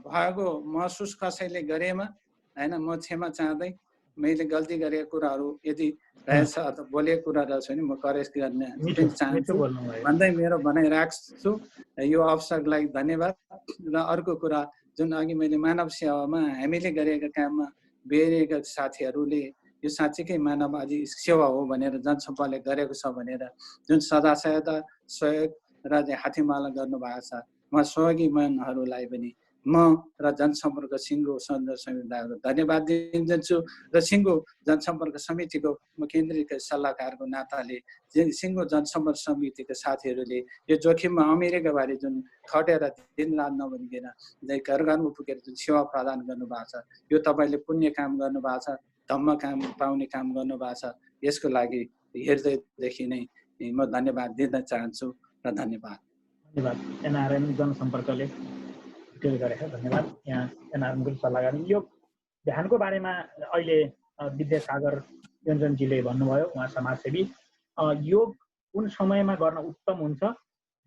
भएको महसुस कसैले गरेमा हैन, म क्षमा चाहँदै मैले गल्ती गरेको कुराहरू यदि रहेछ अथवा बोलेको कुरा रहेछ भने म करेक्ट गर्न चाहन्छु भन्दै मेरो भनाइ राख्छु। यो अवसरको लागि धन्यवाद। र अर्को कुरा जुन अघि मैले मानव सेवामा हामीले गरेका काममा बेरिएका साथीहरूले यो साँच्चीकै मानव आदि सेवा हो भनेर जनसम्पर्कले गरेको छ भनेर जुन सदा सहायता सहयोग र हातेमाला गर्नुभएको छ, म सहयोगी मनहरूलाई पनि म र जनसम्पर्क सिङ्गो समितिलाई धन्यवाद दिन्छु। र सिङ्गो जनसम्पर्क समितिको म केन्द्रीय सल्लाहकारको नाताले सिङ्गो जनसम्पर्क समितिका साथीहरूले यो जोखिममा अमेरिकाबारे जुन खटेर दिनरात नभनिकन घर घरमा पुगेर जुन सेवा प्रदान गर्नुभएको छ, यो तपाईँले पुण्य काम गर्नुभएको छ, धम्म काम पाउने काम गर्नुभएको छ। यसको लागि हृदयदेखि नै म धन्यवाद दिन चाहन्छु र धन्यवाद। एनआरएम जनसम्पर्कले गरेको धन्यवाद। यहाँ एनआरएमको सल्लाहकार यो ध्यानको बारेमा अहिले विद्यासागर योन्जनजीले भन्नुभयो, उहाँ समाजसेवी। योग कुन समयमा गर्न उत्तम हुन्छ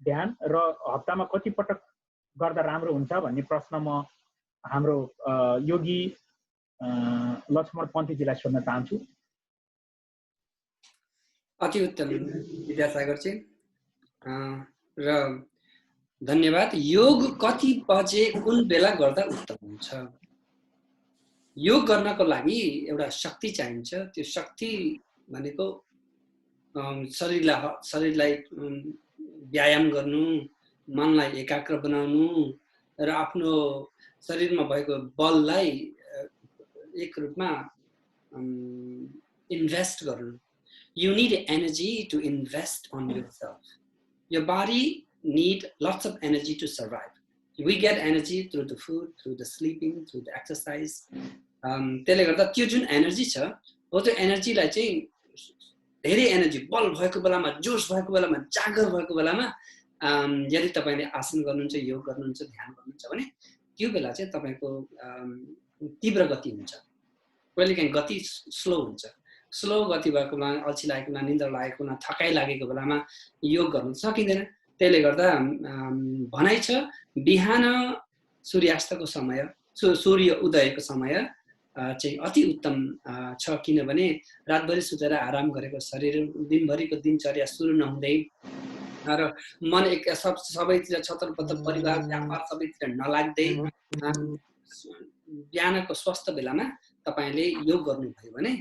ध्यान र हप्तामा कति पटक गर्दा राम्रो हुन्छ भन्ने प्रश्न म हाम्रो योगी लक्ष्मण पन्थीजीलाई सोध्न चाहन्छु। अति उत्तम विद्यासागरजी र धन्यवाद। योग कति बजे कुन बेला गर्दा उत्तम हुन्छ? योग गर्नको लागि एउटा शक्ति चाहिन्छ। त्यो शक्ति भनेको शरीरलाई व्यायाम गर्नु, मनलाई एकाग्र बनाउनु र आफ्नो शरीरमा भएको बललाई एक रूपमा इन्भेस्ट गर्नु। You need energy to invest on yourself. Your body needs lots of energy to survive. We get energy through the food, through the sleeping, through the exercise. त्यसले गर्दा त्यो जुन एनर्जी छ हो त्यो एनर्जीलाई चाहिँ धेरै एनर्जी बल भएको बेलामा, जोश भएको बेलामा, जागर भएको बेलामा यदि तपाईले आसन गर्नुहुन्छ, योग गर्नुहुन्छ, ध्यान गर्नुहुन्छ भने त्यो बेला चाहिँ तपाईको तीव्र गति हुन्छ। कहिलेकाहीँ गति स्लो हुन्छ। स्लो गति भएको बेलामा, अल्छी लागेको बेलामा, निन्द्रा लागेको बेलामा, थकाइ लागेको बेलामा योग गर्न सकिँदैन। त्यसले गर्दा भनाइ छ बिहान सूर्यास्तको समय, सूर्य उदयको समय चाहिँ अति उत्तम छ, किनभने रातभरि सुतेर आराम गरेको शरीर दिनभरिको दिनचर्या सुरु नहुँदै र मन एक सबैतिर छतरपतर परिवार व्यापार सबैतिर नलाग्दै बिहानको स्वस्थ बेलामा तपाईले योग गर्नुभयो भने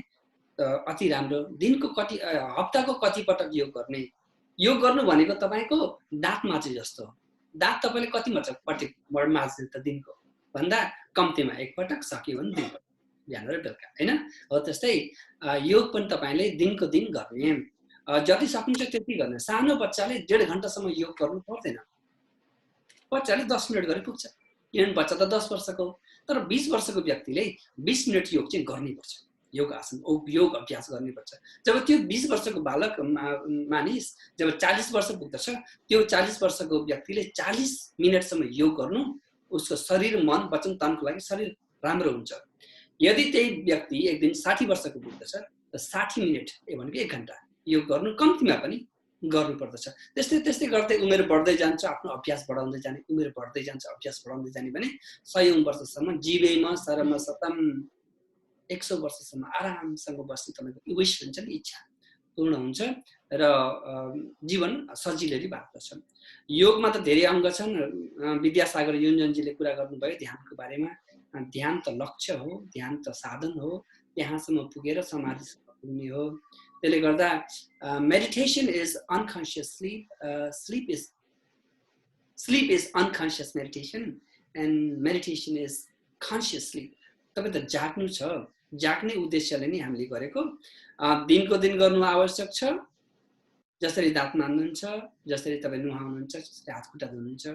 अति राम्रो। दिनको कति हप्ताको कति पटक योग गर्ने? योग गर्नु भनेको तपाईको दाँत माचे जस्तो। दाँत तपाईले कति माच्छ त दिनको भन्दा कम्तीमा एक पटक सक्यो भने दिन बिहान र बेलुका, हैन? हो त्यस्तै योग पनि तपाईले दिनको दिन गर्ने, जति सक्नुहुन्छ त्यति गर्ने। सानो बच्चाले 1.5 घण्टासम्म योग गर्नु पर्दैन। बच्चाले 10 मिनेट गरे पुग्छ। किनभने बच्चा त 10 वर्षको हो। तर 20 वर्षको व्यक्तिले 20 मिनट योग चाहिँ गर्नैपर्छ, योग आसन योग अभ्यास गर्नैपर्छ। जब त्यो 20 वर्षको बालक मानिस जब 40 वर्ष पुग्दछ, त्यो 40 वर्षको व्यक्तिले 40 मिनटसम्म योग गर्नु उसको शरीर मन वचन तनको लागि शरीर राम्रो हुन्छ। यदि त्यही व्यक्ति एक दिन 60 वर्षको पुग्दछ त 60 मिनट भनेको 1 घण्टा योग गर्नु कम्तीमा पनि गर्नुपर्दछ। त्यस्तै त्यस्तै गर्दै उमेर बढ्दै जान्छ, आफ्नो अभ्यास बढाउँदै जाने, उमेर बढ्दै जान्छ, अभ्यास बढाउँदै जाने भने 100औं वर्षसम्म जीवेम शरम सतम 100 वर्षसम्म आरामसँग बस्ने तपाईँको विश हुन्छ नि, इच्छा पूर्ण हुन्छ र जीवन सजिलै बाँच्दछ। योगमा त धेरै अङ्ग छन्। विद्यासागर युञ्जनजीले कुरा गर्नुभयो ध्यानको बारेमा। ध्यान त लक्ष्य हो, ध्यान त साधन हो, त्यहाँसम्म पुगेर समाधिसम्म पुग्ने हो। त्यसले गर्दा meditation is unconscious sleep is unconscious meditation and meditation is conscious sleep। तपाईँ त जाग्नु छ, जाग्ने उद्देश्यले नै हामीले गरेको। दिनको दिन गर्नु आवश्यक छ, जसरी दाँत मान्नुहुन्छ, जसरी तपाईँ नुहाउनुहुन्छ, जसरी हात खुट्टा धुनुहुन्छ,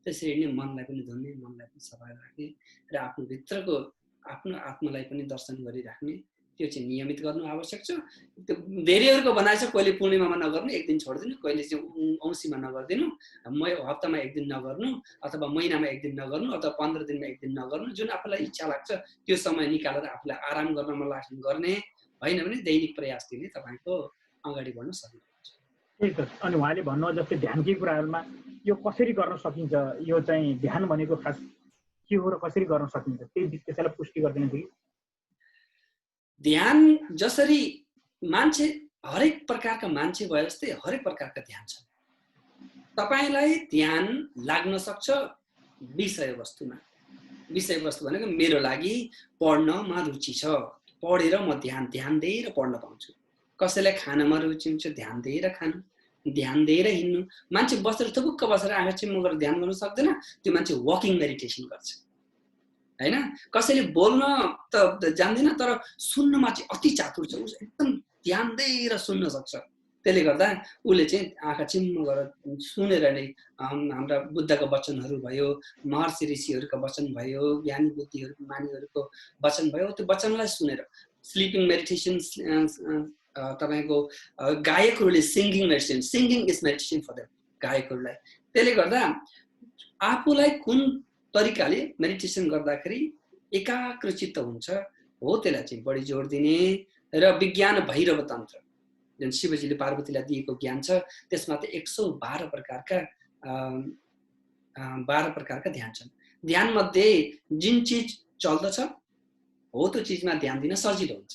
त्यसरी नै मनलाई पनि धुने, मनलाई पनि सफा राख्ने र आफ्नो भित्रको आफ्नो आत्मालाई पनि दर्शन गरिराख्ने, त्यो चाहिँ नियमित गर्नु आवश्यक छ। धेरैहरूको भनाइ छ कहिले पूर्णिमामा नगर्नु, एक दिन छोड्दिनु, कहिले चाहिँ औँसीमा नगर्दिनु, हप्तामा एक दिन नगर्नु, अथवा महिनामा एक दिन नगर्नु, अथवा 15 दिनमा एक दिन नगर्नु। जुन आफूलाई इच्छा लाग्छ त्यो समय निकालेर आफूलाई आराम गर्नमा लाग्ने गर्ने, होइन भने दैनिक प्रयास दिने तपाईँको अगाडि बढ्न सक्नुहुन्छ। त्यही त। अनि उहाँले भन्नु जस्तै ध्यानकै कुराहरूमा यो कसरी गर्न सकिन्छ, यो चाहिँ ध्यान भनेको खास के हो र कसरी गर्न सकिन्छ, त्यसैलाई पुष्टि गरिदिनु थियो। ध्यान जसरी मान्छे हरेक प्रकारका मान्छे भए जस्तै हरेक प्रकारका ध्यान छन्। तपाईलाई ध्यान लाग्न सक्छ विषयवस्तुमा। विषयवस्तु भनेको मेरो लागि पढ्नमा रुचि छ, पढेर म ध्यान दिएर पढ्न पाउँछु। कसैलाई खानमा रुचि हुन्छ, ध्यान दिएर खानु, ध्यान दिएर हिँड्नु। मान्छे बसेर थुपुक्क बसेर आँखा चिम्म गरेर ध्यान गर्न सक्दैन, त्यो मान्छे वकिङ मेडिटेसन गर्छ, हैन। कसैले बोल्न त जान्दैन तर सुन्नमा चाहिँ अति चातुर छ, उ एकदम ध्यान दिएर सुन्न सक्छ। त्यसले गर्दा उसले चाहिँ आँखा चिम्म गरेर सुनेर नै हाम्रा बुद्धका वचनहरू भयो, महर्षि ऋषिहरूका वचन भयो, ज्ञानी बुद्धिहरू मानिहरूको वचन भयो, त्यो वचनलाई सुनेर स्लिपिङ मेडिटेसन। तपाईको गायकहरूले singing meditation, singing is meditation for them, गायकहरूलाई। त्यसले गर्दा आफूलाई कुन तरिकाले मेडिटेसन गर्दाखेरि एकाग्रचित्त हुन्छ हो त्यसलाई चाहिँ बढी जोड दिने। र विज्ञान भैरव तन्त्र जुन शिवजीले पार्वतीलाई दिएको ज्ञान छ, त्यसमा त 112 प्रकारका ध्यान छन्। ध्यान मध्ये जुन चिज चल्दछ हो त्यो चिजमा ध्यान दिन सजिलो हुन्छ।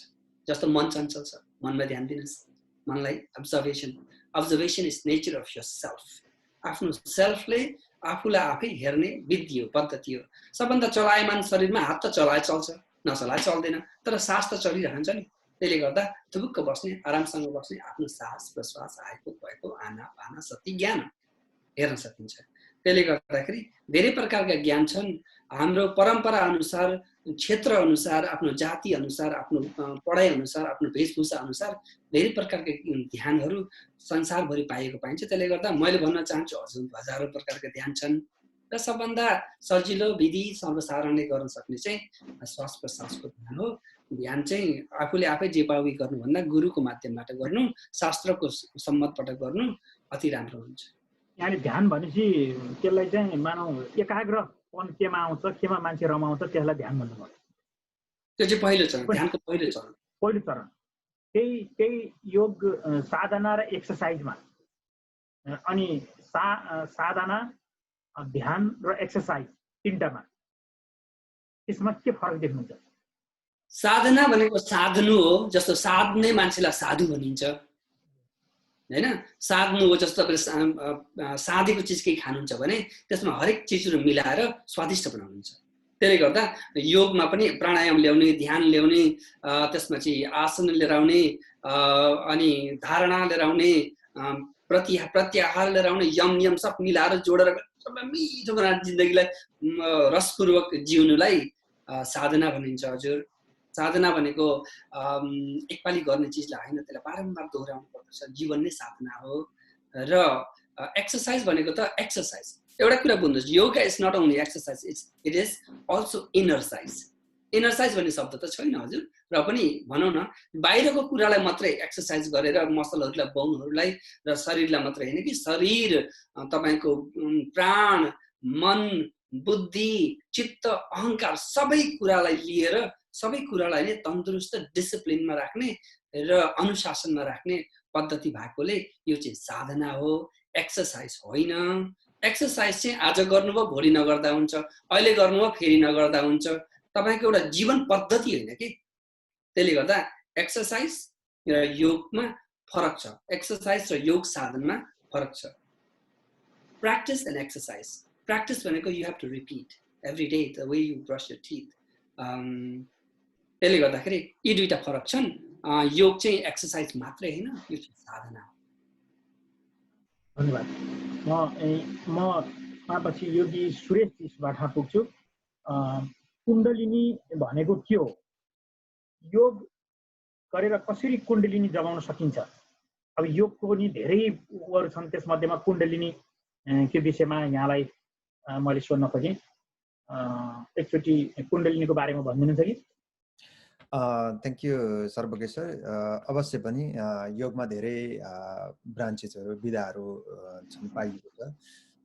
जस्तो मन चञ्चल छ, मनमा ध्यान दिनुस्, मनलाई observation is nature of your self. आफ्नो सेल्फले आफूलाई आफै हेर्ने विधि हो, पद्धति हो। सबभन्दा चलायमान शरीरमा हात त चलाए चल्छ, नचलाए चल्दैन, तर सास त चलिरहन्छ नि। त्यसले गर्दा थुपुक्क बस्ने, आरामसँग बस्ने, आफ्नो सास प्रश्वास आएको गएको आना पाना सती ज्ञान हेर्न सकिन्छ। त्यसले गर्दाखेरि धेरै प्रकारका ज्ञान छन्। हाम्रो परम्परा अनुसार, क्षेत्र अनुसार, आफ्नो जाति अनुसार, आफ्नो पढाइ अनुसार, आफ्नो वेशभूषा अनुसार धेरै प्रकारका ध्यानहरू संसारभरि पाइएको पाइन्छ। त्यसले गर्दा मैले भन्न चाहन्छु हजारौं प्रकारका ध्यान छन् र सबभन्दा सजिलो विधि सर्वसाधारणले गर्न सक्ने चाहिँ श्वास प्रश्वासको ध्यान हो। ध्यान चाहिँ आफूले आफै जेपावी गर्नुभन्दा गुरुको माध्यमबाट गर्नु, शास्त्रको सम्मतबाट गर्नु अति राम्रो हुन्छ। यहाँले ध्यान भनेपछि त्यसलाई चाहिँ मानौ एकाग्रपन केमा आउँछ, केमा मान्छे रमाउँछ, त्यसलाई ध्यान भन्नुपर्छ। त्यो चाहिँ पहिलो चरण, ध्यानको पहिलो चरण। त्यही योग साधना र एक्सर्साइजमा, अनि साधना, ध्यान र एक्सर्साइज तीनटामा त्यसमा के फरक देख्नुहुन्छ? साधना भनेको साध्नु हो। जस्तो साध्ने मान्छेलाई साधु भनिन्छ, हैन। साध्नु हो जस्तो तपाईले साधेको चिज केही खानुहुन्छ भने त्यसमा हरेक चिजहरू मिलाएर स्वादिष्ट बनाउनुहुन्छ। त्यसले गर्दा योगमा पनि प्राणायाम ल्याउने, ध्यान ल्याउने, त्यसमा चाहिँ आसन लिएर आउने, अनि धारणा लिएर आउने, प्रत्याहार लिएर आउने, यम नियम सब मिलाएर जोडेर सबै मिठो बनाएर जिन्दगीलाई रसपूर्वक जिउनुलाई साधना भनिन्छ। हजुर, साधना भनेको एकपाली गर्ने चिजलाई होइन, त्यसलाई बारम्बार दोहोऱ्याउनु पर्दछ, जीवन नै साधना हो। र एक्सर्साइज भनेको त एक्सर्साइज एउटा कुरा बुझ्नुहोस्, yoga is not only exercise, it is also innercise. Innercise भन्ने शब्द त छैन हजुर, र पनि भनौँ न बाहिरको कुरालाई मात्रै एक्सर्साइज गरेर मसलहरूलाई बोनहरूलाई र शरीरलाई मात्रै होइन कि शरीर तपाईँको प्राण मन बुद्धि चित्त अहङ्कार सबै कुरालाई लिएर सबै कुरालाई नै तन्दुरुस्त डिसिप्लिनमा राख्ने र अनुशासनमा राख्ने पद्धति भएकोले यो चाहिँ साधना हो, एक्सर्साइज होइन। एक्सर्साइज चाहिँ आज गर्नुभयो भोलि नगर्दा हुन्छ, अहिले गर्नुभयो फेरि नगर्दा हुन्छ, तपाईको एउटा जीवन पद्धति होइन कि। त्यसले गर्दा एक्सर्साइज र योगमा फरक छ, एक्सर्साइज र योग साधनमा फरक छ। प्र्याक्टिस एन्ड एक्सर्साइज, प्र्याक्टिस भनेको you have to repeat every day the way you brush your teeth. त्यसले गर्दाखेरि यी दुईटा फरक छन्। योग चाहिँ एक्सर्साइज मात्रै होइन, यो चाहिँ साधना हो। धन्यवाद। म पछि योगी सुरेशजीबाट पुग्छु। कुण्डलिनी भनेको के हो? योग गरेर कसरी कुण्डलिनी जगाउन सकिन्छ? अब योगको पनि धेरै उहरू छन्, त्यसमध्येमा कुण्डलिनी को विषयमा यहाँलाई मैले सोध्न खोजेँ। एकचोटि कुण्डलिनीको बारेमा भनिदिनुहुन्छ कि? थ्याङ्क यू सर्वज्ञ सर। अवश्य पनि योगमा धेरै ब्रान्चेसहरू विधाहरू छन् पाइएको छ,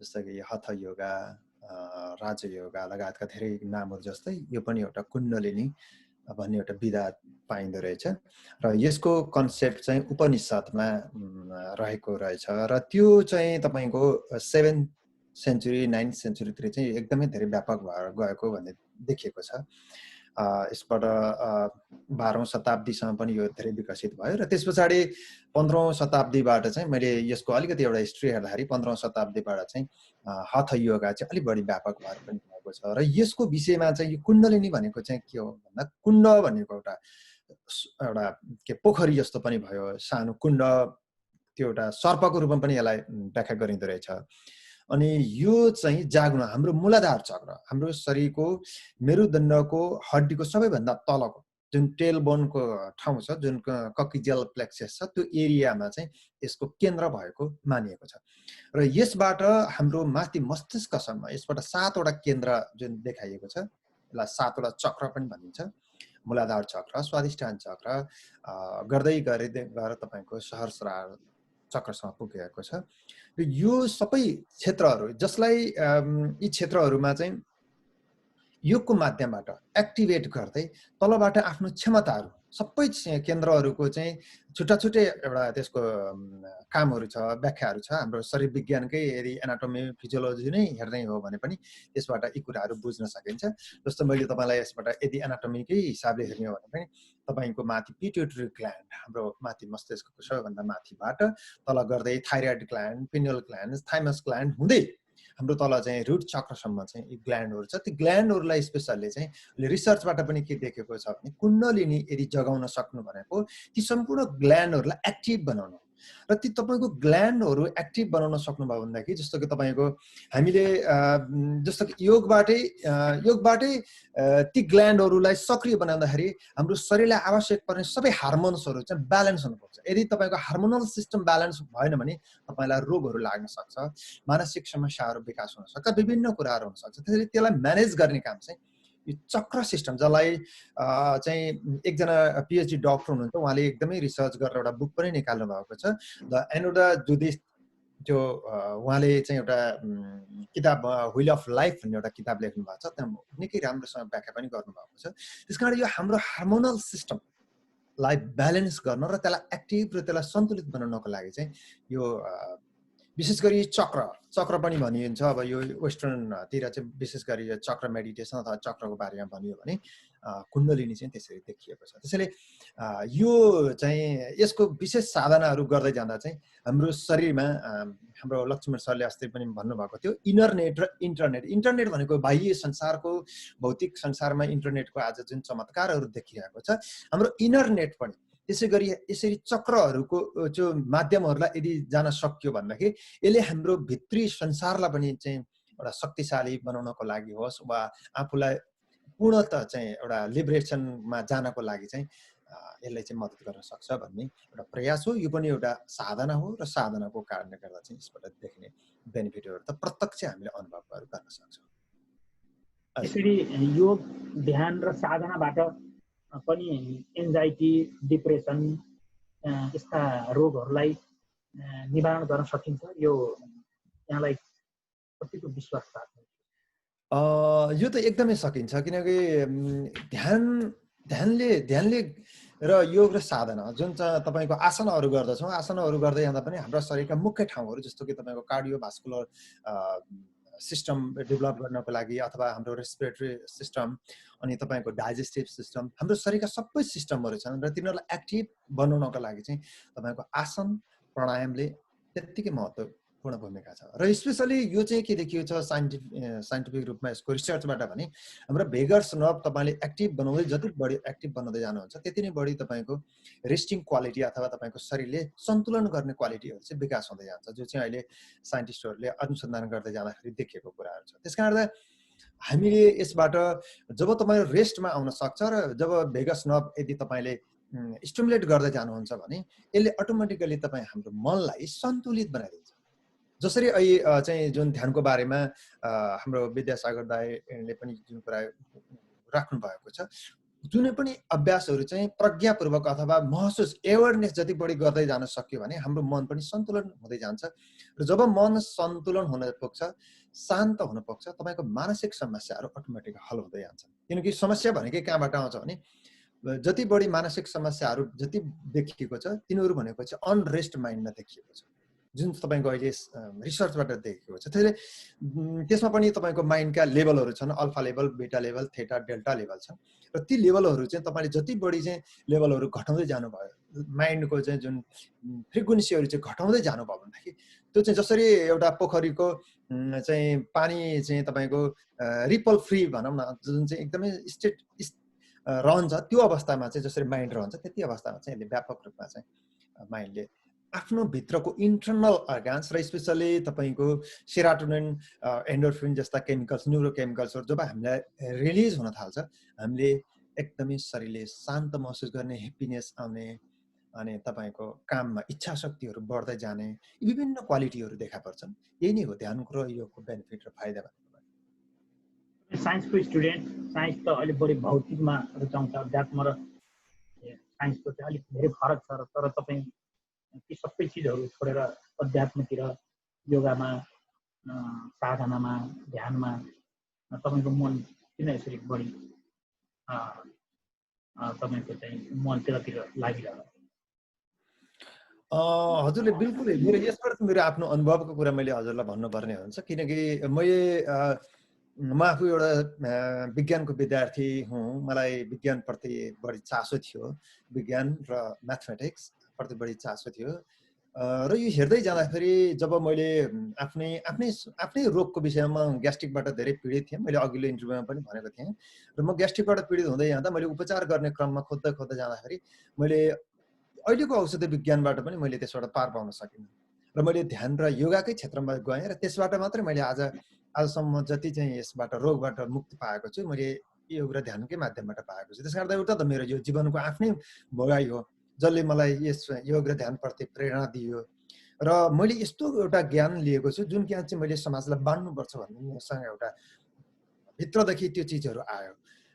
जस्तै कि हठ योगा, राजयोगा लगायतका धेरै नामहरू जस्तै यो पनि एउटा कुण्डलिनी भन्ने एउटा विधा पाइँदो रहेछ र यसको कन्सेप्ट चाहिँ उपनिषदमा रहेको रहेछ र त्यो चाहिँ तपाईँको 7th सेन्चुरी 9th सेन्चुरीतिर चाहिँ एकदमै धेरै व्यापक भएर गएको भन्ने देखिएको छ। यसबाट 12औं शताब्दीसम्म पनि यो धेरै विकसित भयो र त्यस पछाडि 15औं शताब्दीबाट चाहिँ मैले यसको अलिकति एउटा हिस्ट्री हेर्दाखेरि 15औं शताब्दीबाट चाहिँ हठ योगा चाहिँ अलिक बढी व्यापक भएर पनि गएको छ र यसको विषयमा चाहिँ यो कुण्डलिनी भनेको चाहिँ के हो भन्दा कुण्ड भनेको एउटा के पोखरी जस्तो पनि भयो, सानो कुण्ड, त्यो एउटा सर्पको रूपमा पनि यसलाई व्याख्या गरिँदो रहेछ। अनि यो चाहिँ जाग्न हाम्रो मूलाधार चक्र, हाम्रो शरीरको मेरुदण्डको हड्डीको सबैभन्दा तलको जुन टेल बोनको ठाउँ छ, जुन कक्सियल प्लेक्सस छ, त्यो एरियामा चाहिँ यसको केन्द्र भएको मानिएको छ र यसबाट हाम्रो माथि मस्तिष्कसम्म यसबाट 7वटा केन्द्र जुन देखाइएको छ, यसलाई 7वटा चक्र पनि भनिन्छ। मूलाधार चक्र, स्वाधिष्ठान चक्र गर्दै गएर तपाईँको सहस्रार चक्रसम्म पुगेको छ र यो सबै क्षेत्रहरू जसलाई यी क्षेत्रहरूमा चाहिँ योगको माध्यमबाट एक्टिभेट गर्दै तलबाट आफ्नो क्षमताहरू सबै केन्द्रहरूको चाहिँ छुट्टा छुट्टै एउटा त्यसको कामहरू छ, व्याख्याहरू छ। हाम्रो शरीर विज्ञानकै यदि एनाटोमी फिजियोलोजी नै हेर्दै हो भने पनि यसबाट यी कुराहरू बुझ्न सकिन्छ। जस्तो मैले तपाईँलाई यसबाट यदि एनाटोमीकै हिसाबले हेर्ने हो भने पनि तपाईँको माथि पिट्युटरी ग्ल्यान्ड, हाम्रो माथि मस्तिष्कको सबैभन्दा माथिबाट तल गर्दै thyroid gland, pineal gland, thymus gland हुँदै हाम्रो तल चाहिँ रुट चक्रसम्म चाहिँ यी ग्ल्यान्डहरू छ। ती ग्ल्यान्डहरूलाई स्पेसल्ली चाहिँ रिसर्चबाट पनि के देखेको छ भने कुण्डलिनी यदि जगाउन सक्नु भनेको ती सम्पूर्ण ग्ल्यान्डहरूलाई एक्टिभ बनाउनु र ती तपाईँको ग्ल्यान्डहरू एक्टिभ बनाउन सक्नुभयो भनेदेखि जस्तो कि तपाईँको हामीले जस्तो कि योगबाटै ती ग्ल्यान्डहरूलाई सक्रिय बनाउँदाखेरि हाम्रो शरीरलाई आवश्यक पर्ने सबै हार्मोन्सहरू चाहिँ ब्यालेन्स हुनुपर्छ। यदि तपाईँको हार्मोनल सिस्टम ब्यालेन्स भएन भने तपाईँलाई रोगहरू लाग्न सक्छ, मानसिक समस्याहरू विकास हुन सक्छ, विभिन्न कुराहरू हुन सक्छ। त्यसैले त्यसलाई म्यानेज गर्ने काम चाहिँ यो चक्र सिस्टम, जसलाई चाहिँ एकजना पिएचडी डक्टर हुनुहुन्छ, उहाँले एकदमै रिसर्च गरेर एउटा बुक पनि निकाल्नु भएको छ, द एनोडा जुदिस। त्यो उहाँले चाहिँ एउटा किताब व्हिल अफ लाइफ भन्ने एउटा किताब लेख्नु भएको छ, त्यहाँ निकै राम्रोसँग व्याख्या पनि गर्नुभएको छ। त्यस कारण यो हाम्रो हार्मोनल सिस्टमलाई ब्यालेन्स गर्न र त्यसलाई एक्टिभ र त्यसलाई सन्तुलित बनाउनको लागि चाहिँ यो विशेष गरी चक्र पनि भनिन्छ। अब यो वेस्टर्नतिर चाहिँ विशेष गरी यो चक्र मेडिटेसन अथवा चक्रको बारेमा भनियो भने कुण्डलिनी चाहिँ त्यसरी देखिएको छ। त्यसैले यो चाहिँ यसको विशेष साधनाहरू गर्दै जाँदा चाहिँ हाम्रो शरीरमा हाम्रो लक्ष्मण सरले अस्ति पनि भन्नुभएको थियो इनरनेट र इन्टरनेट। इन्टरनेट भनेको बाह्य संसारको भौतिक संसारमा इन्टरनेटको आज जुन चमत्कारहरू देखिरहेको छ, हाम्रो इनरनेट पनि त्यसै गरी यसरी चक्रहरूको जो माध्यमहरूलाई यदि जान सक्यो भन्दाखेरि यसले हाम्रो भित्री संसारलाई पनि चाहिँ एउटा शक्तिशाली बनाउनको लागि होस् वा आफूलाई पूर्णतः चाहिँ एउटा लिबरेसनमा जानको लागि चाहिँ यसलाई चाहिँ मद्दत गर्न सक्छ भन्ने एउटा प्रयास हो। यो पनि एउटा साधना हो र साधनाको कारणले गर्दा चाहिँ यसबाट देख्ने बेनिफिटहरू त प्रत्यक्ष हामीले अनुभवहरू गर्न सक्छौँ। यसरी योग ध्यान र साधनाबाट पनि एन्जाइटी डिप्रेसन यस्ता रोगहरूलाई निवारण गर्न सकिन्छ, यो यहाँलाई कतिको विश्वास छ? यो त एकदमै सकिन्छ, किनकि ध्यानले र योग र साधना जुन तपाईँको आसनहरू गर्दछौँ, आसनहरू गर्दै जाँदा पनि हाम्रा शरीरका मुख्य ठाउँहरू जस्तो कि तपाईँको कार्डियोभास्कुलर सिस्टम डेभलप गर्नको लागि अथवा हाम्रो रेस्पिरेटरी सिस्टम अनि तपाईँको डाइजेस्टिभ सिस्टम, हाम्रो शरीरका सबै सिस्टमहरू छन् र तिनीहरूलाई एक्टिभ बनाउनको लागि चाहिँ तपाईँको आसन प्राणायामले त्यत्तिकै महत्त्वपूर्ण भूमिका छ। र स्पेसली यो चाहिँ के देखियो छ साइन्टिफिक रूपमा यसको रिसर्चबाट भने हाम्रो भेगस नर्भ तपाईँले एक्टिभ बनाउँदै जति बढी एक्टिभ बनाउँदै जानुहुन्छ त्यति नै बढी तपाईँको रेस्टिङ क्वालिटी अथवा तपाईँको शरीरले सन्तुलन गर्ने क्वालिटीहरू चाहिँ विकास हुँदै जान्छ, जो चाहिँ अहिले साइन्टिस्टहरूले अनुसन्धान गर्दै जाँदाखेरि देखिएको कुराहरू छ। त्यस कारणले हामीले यसबाट जब तपाईँ रेस्टमा आउन सक्छ र जब भेगस नर्भ यदि तपाईँले स्टिमुलेट गर्दै जानुहुन्छ भने यसले अटोमेटिकली तपाईँ हाम्रो मनलाई सन्तुलित बनाइदिन्छ। जसरी अहिले चाहिँ जुन ध्यानको बारेमा हाम्रो विद्यासागर दाइले पनि जुन कुरा राख्नु भएको छ, जुनै पनि अभ्यासहरू चाहिँ प्रज्ञापूर्वक अथवा महसुस एवेरनेस जति बढी गर्दै जान सक्यो भने हाम्रो मन पनि सन्तुलन हुँदै जान्छ र जब मन सन्तुलन हुन पुग्छ, शान्त हुन पुग्छ, तपाईँको मानसिक समस्याहरू अटोमेटिक हल हुँदै जान्छ। किनकि समस्या भनेकै कहाँबाट आउँछ भने जति बढी मानसिक समस्याहरू जति देखिएको छ तिनीहरू भनेको चाहिँ अनरेस्ट माइन्डमा देखिएको छ, जुन तपाईँको अहिले रिसर्चबाट देखेको छ। त्यसले त्यसमा पनि तपाईँको माइन्डका लेभलहरू छन्, अल्फा लेभल, बेटा लेभल, थेटा, डेल्टा लेभल छन् र ती लेभलहरू चाहिँ तपाईँले जति बढी चाहिँ लेभलहरू घटाउँदै जानुभयो, माइन्डको चाहिँ जुन फ्रिक्वेन्सीहरू चाहिँ घटाउँदै जानुभयो भनेदेखि त्यो चाहिँ जसरी एउटा पोखरीको चाहिँ पानी चाहिँ तपाईँको रिपल फ्री भनौँ न, जुन चाहिँ एकदमै स्टेट रहन्छ, त्यो अवस्थामा चाहिँ जसरी माइन्ड रहन्छ त्यति अवस्थामा चाहिँ यसले व्यापक रूपमा चाहिँ माइन्डले आफ्नो भित्रको इन्टरनल अर्गान्स र स्पेसली तपाईँको सेरोटोनिन, एन्डोर्फिन जस्ता केमिकल्स, न्युरो केमिकल्सहरू जब हामीलाई रिलिज हुन थाल्छ, हामीले एकदमै शरीरले शान्त महसुस गर्ने, ह्याप्पिनेस आउने अनि तपाईँको काममा इच्छा शक्तिहरू बढ्दै जाने विभिन्न क्वालिटीहरू देखा पर्छन्। यही नै हो ध्यानको र योगको बेनिफिट र फाइदा। साइन्सको स्टुडेन्ट, साइन्स त अलिक बढी भौतिकमा रुचाउँछ, अध्यात्म र साइन्सको चाहिँ अलिक धेरै फरक छ, तर तपाईँ ती सबै चिजहरू छोडेर अध्यात्मतिर, योगामा, साधनामा, ध्यानमा तपाईँको मन किन यसरी बढी तपाईँको चाहिँ मन त्यतातिर लागिरह्यो? हजुरले बिल्कुल मेरो यसबाट मेरो आफ्नो अनुभवको कुरा मैले हजुरलाई भन्नुपर्ने हुन्छ, किनकि म आफू एउटा विज्ञानको विद्यार्थी हुँ। मलाई विज्ञानप्रति बढी चासो थियो, विज्ञान र म्याथमेटिक्स प्रति बढी चासो थियो र यो हेर्दै जाँदाखेरि जब मैले आफ्नै रोगको विषयमा ग्यास्ट्रिकबाट धेरै पीडित थिएँ, मैले अघिल्लो इन्टरभ्यूमा पनि भनेको थिएँ र म ग्यास्ट्रिकबाट पीडित हुँदै जाँदा मैले उपचार गर्ने क्रममा खोज्दै जाँदाखेरि मैले अहिलेको औषधि विज्ञानबाट पनि मैले त्यसबाट पार पाउन सकिनँ र मैले ध्यान र योगाकै क्षेत्रमा गएँ र त्यसबाट मात्रै मैले आजसम्म जति चाहिँ यसबाट रोगबाट मुक्ति पाएको छु मैले योग र ध्यानकै माध्यमबाट पाएको छु। त्यसकारण एउटा त मेरो यो जीवनको आफ्नै भोगाइ हो जसले मलाई यस योग र ध्यानप्रति प्रेरणा दियो र मैले यस्तो एउटा ज्ञान लिएको छु जुन ज्ञान चाहिँ मैले समाजलाई बाँड्नुपर्छ भन्ने मसँग एउटा भित्रदेखि त्यो चिजहरू आयो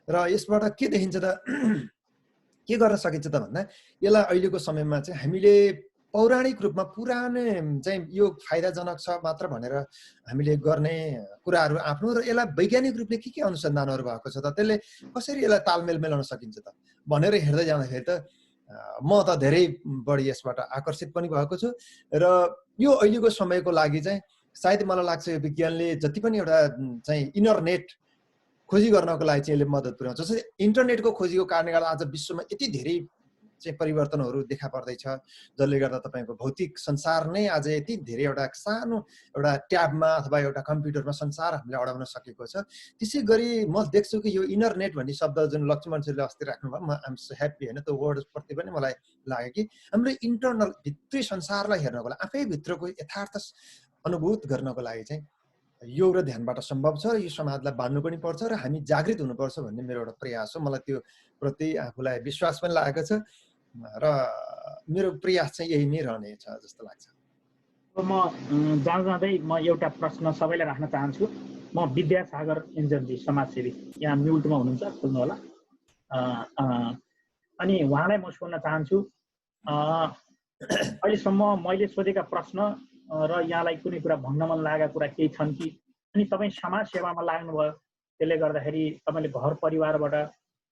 र यसबाट के देखिन्छ त के गर्न सकिन्छ त भन्दा यसलाई अहिलेको समयमा चाहिँ हामीले पौराणिक रूपमा पुरानै चाहिँ यो फाइदाजनक छ मात्र भनेर हामीले गर्ने कुराहरू आफ्नो र यसलाई वैज्ञानिक रूपले के अनुसन्धानहरू भएको छ त त्यसले कसरी यसलाई तालमेल मिलाउन सकिन्छ त भनेर हेर्दै जाँदाखेरि त म त धेरै बढी यसबाट आकर्षित पनि भएको छु र यो अहिलेको समयको लागि चाहिँ सायद मलाई लाग्छ यो विज्ञानले जति पनि एउटा चाहिँ इनर नेट खोजी गर्नको लागि चाहिँ यसले मद्दत पुर्याउँछ। जस्तै इन्टरनेटको खोजीको कारणले गर्दा आज विश्वमा यति धेरै चाहिँ परिवर्तनहरू देखा पर्दैछ जसले गर्दा तपाईँको भौतिक संसार नै आज यति धेरै एउटा सानो एउटा ट्याबमा अथवा एउटा कम्प्युटरमा संसार हामीले अडाउन सकेको छ। त्यसै गरी म देख्छु कि यो इनर नेट भन्ने शब्द जुन लक्ष्मणजीले अस्ति राख्नुभयो, म आम सो ह्याप्पी होइन, त्यो वर्डप्रति पनि मलाई लाग्यो कि हाम्रो इन्टरनल भित्री संसारलाई हेर्नको लागि आफै भित्रको यथार्थ अनुभूत गर्नको लागि चाहिँ योग र ध्यानबाट सम्भव छ, यो समाजलाई बाँड्नु पनि पर्छ र हामी जागृत हुनुपर्छ भन्ने मेरो एउटा प्रयास हो। मलाई त्यो प्रति आफूलाई विश्वास पनि लागेको छ र मेरो प्रयास चाहिँ यही नै रहनेछ जस्तो लाग्छ। म जाँदै म एउटा प्रश्न सबैलाई राख्न चाहन्छु। म विद्यासागर एन्जलजी समाजसेवी यहाँ म्युटमा हुनुहुन्छ, खोल्नु होला। अनि उहाँलाई म सोध्न चाहन्छु, अहिलेसम्म मैले सोधेका प्रश्न र यहाँलाई कुनै कुरा भन्न मन लागेका कुरा केही छन् कि? अनि तपाईँ समाज सेवामा लाग्नुभयो, त्यसले गर्दाखेरि तपाईँले घर परिवारबाट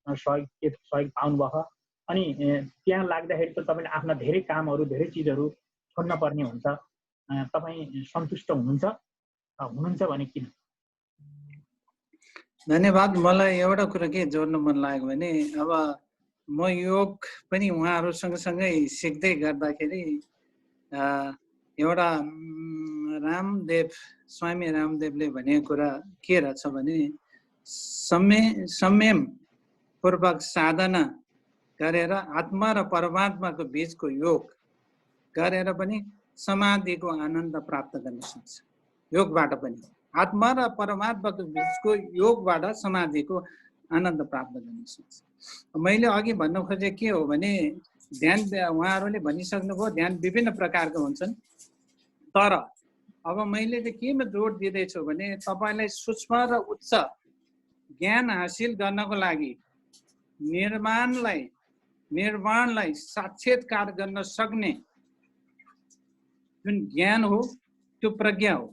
सहयोग पाउनुभयो, अनि त्यहाँ लाग्दाखेरि त तपाईँले आफ्ना धेरै कामहरू धेरै चिजहरू छोड्न पर्ने हुन्छ। तपाईँ सन्तुष्ट हुनुहुन्छ भने किन? धन्यवाद। मलाई एउटा कुरा के जोड्न मन लाग्यो भने अब म योग पनि उहाँहरू सँगसँगै सिक्दै गर्दाखेरि एउटा स्वामी रामदेवले भनेको कुरा के रहेछ भने संयम पूर्वक साधना गरेर आत्मा र परमात्माको बीचको योग गरेर पनि समाधिको आनन्द प्राप्त गर्न सक्छ। योगबाट पनि आत्मा र परमात्माको बीचको योगबाट समाधिको आनन्द प्राप्त गर्न सक्छ। मैले अघि भन्न खोजेको के हो भने ध्यान उहाँहरूले भनिसक्नुभयो, ध्यान विभिन्न प्रकारको हुन्छन्। तर अब मैले चाहिँ केमा जोड दिँदैछु भने तपाईँलाई सूक्ष्म र उच्च ज्ञान हासिल गर्नको लागि निर्माणलाई साक्षात्कार गर्न सक्ने जुन ज्ञान हो त्यो प्रज्ञा हो।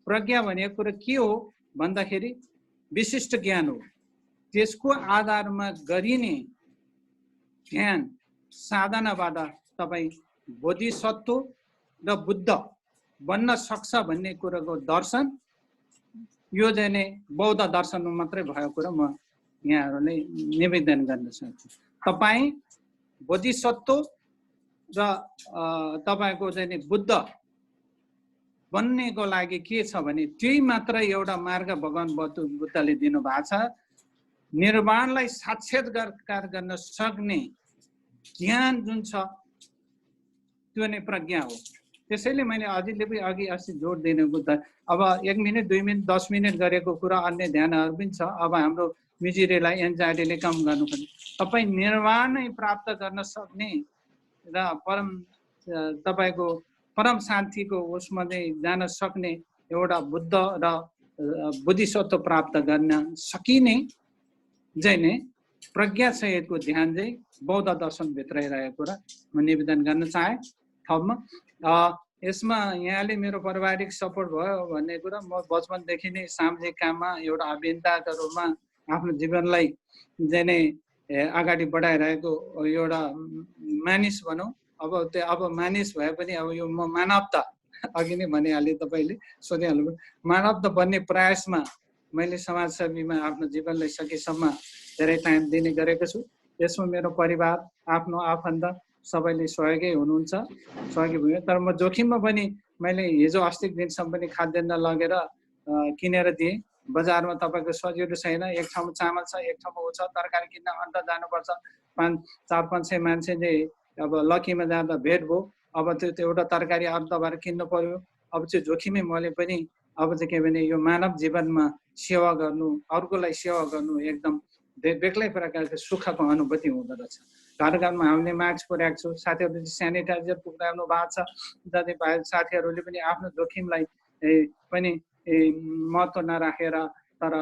प्रज्ञा भनेको कुरा के हो भन्दाखेरि विशिष्ट ज्ञान हो। त्यसको आधारमा गरिने ध्यान साधनाबाट तपाईँ बोधिसत्व र बुद्ध बन्न सक्छ भन्ने कुराको दर्शन यो चाहिँ बौद्ध दर्शनमा मात्रै भएको कुरा म यहाँहरूलाई निवेदन गर्न सक्छु। तपाईँ बोधिसत्व र तपाईँको चाहिँ बुद्ध बन्नेको लागि के छ भने त्यही मात्र एउटा मार्ग भगवान बुद्धले दिनुभएको छ। निर्वाणलाई साक्षात्कार गर्न सक्ने ज्ञान जुन छ त्यो नै प्रज्ञा हो। त्यसैले मैले अघि अस्ति जोड दिएको अब 1 मिनट 2 मिनट 10 मिनट गरेको कुरा अन्य ध्यानहरू पनि छ। अब हाम्रो मिजिरेलाई एन्जाइटीले कम गर्नुपर्ने, तपाईँ निर्वाण नै प्राप्त गर्न सक्ने र तपाईँको परम शान्तिको उसमा चाहिँ जान सक्ने एउटा बुद्ध र बुद्धिसत्व प्राप्त गर्न सकिने चाहिँ प्रज्ञा सहितको ध्यान चाहिँ बौद्ध दर्शनभित्रै रहेको कुरा म निवेदन गर्न चाहे। थपमा यसमा यहाँले मेरो पारिवारिक सपोर्ट भयो भन्ने कुरा, म बचपनदेखि नै सामाजिक काममा एउटा अभियन्ताका रूपमा आफ्नो जीवनलाई चाहिँ नै अगाडि बढाइरहेको एउटा मानिस भनौँ। अब मानिस भए पनि अब यो म मानवता अघि नै भनिहालेँ, तपाईँले सोधिहाल्नु, मानवता बन्ने प्रयासमा मैले समाजसेवीमा आफ्नो जीवनलाई सकेसम्म धेरै टाइम दिने गरेको छु। यसमा मेरो परिवार, आफ्नो आफन्त सबैले सहयोगी हुनुहुन्छ, सहयोगी भयो। तर म जोखिममा पनि मैले हिजो अस्तिको दिनसम्म पनि खाद्यान्न लगेर किनेर दिएँ। बजारमा तपाईँको सजिलो छैन, एक ठाउँमा चामल छ, एक ठाउँमा ऊ छ, तरकारी किन्न अन्त जानुपर्छ। 4-5-6 मान्छे चाहिँ अब लकीमा जाँदा भेट भयो। अब त्यो एउटा तरकारी अर्ध भएर किन्नु पर्यो। अब चाहिँ जोखिमै मैले पनि अब चाहिँ के भने यो मानव जीवनमा सेवा गर्नु, अर्कोलाई सेवा गर्नु एकदम बेग्लै प्रकारको सुखको अनुभूति हुँदो रहेछ। घर घरमा हामीले मास्क पुर्याएको छु, साथीहरूले सेनिटाइजर पुर्याउनु भएको छ। जति साथीहरूले पनि आफ्नो जोखिमलाई पनि महत्त्व नराखेर तर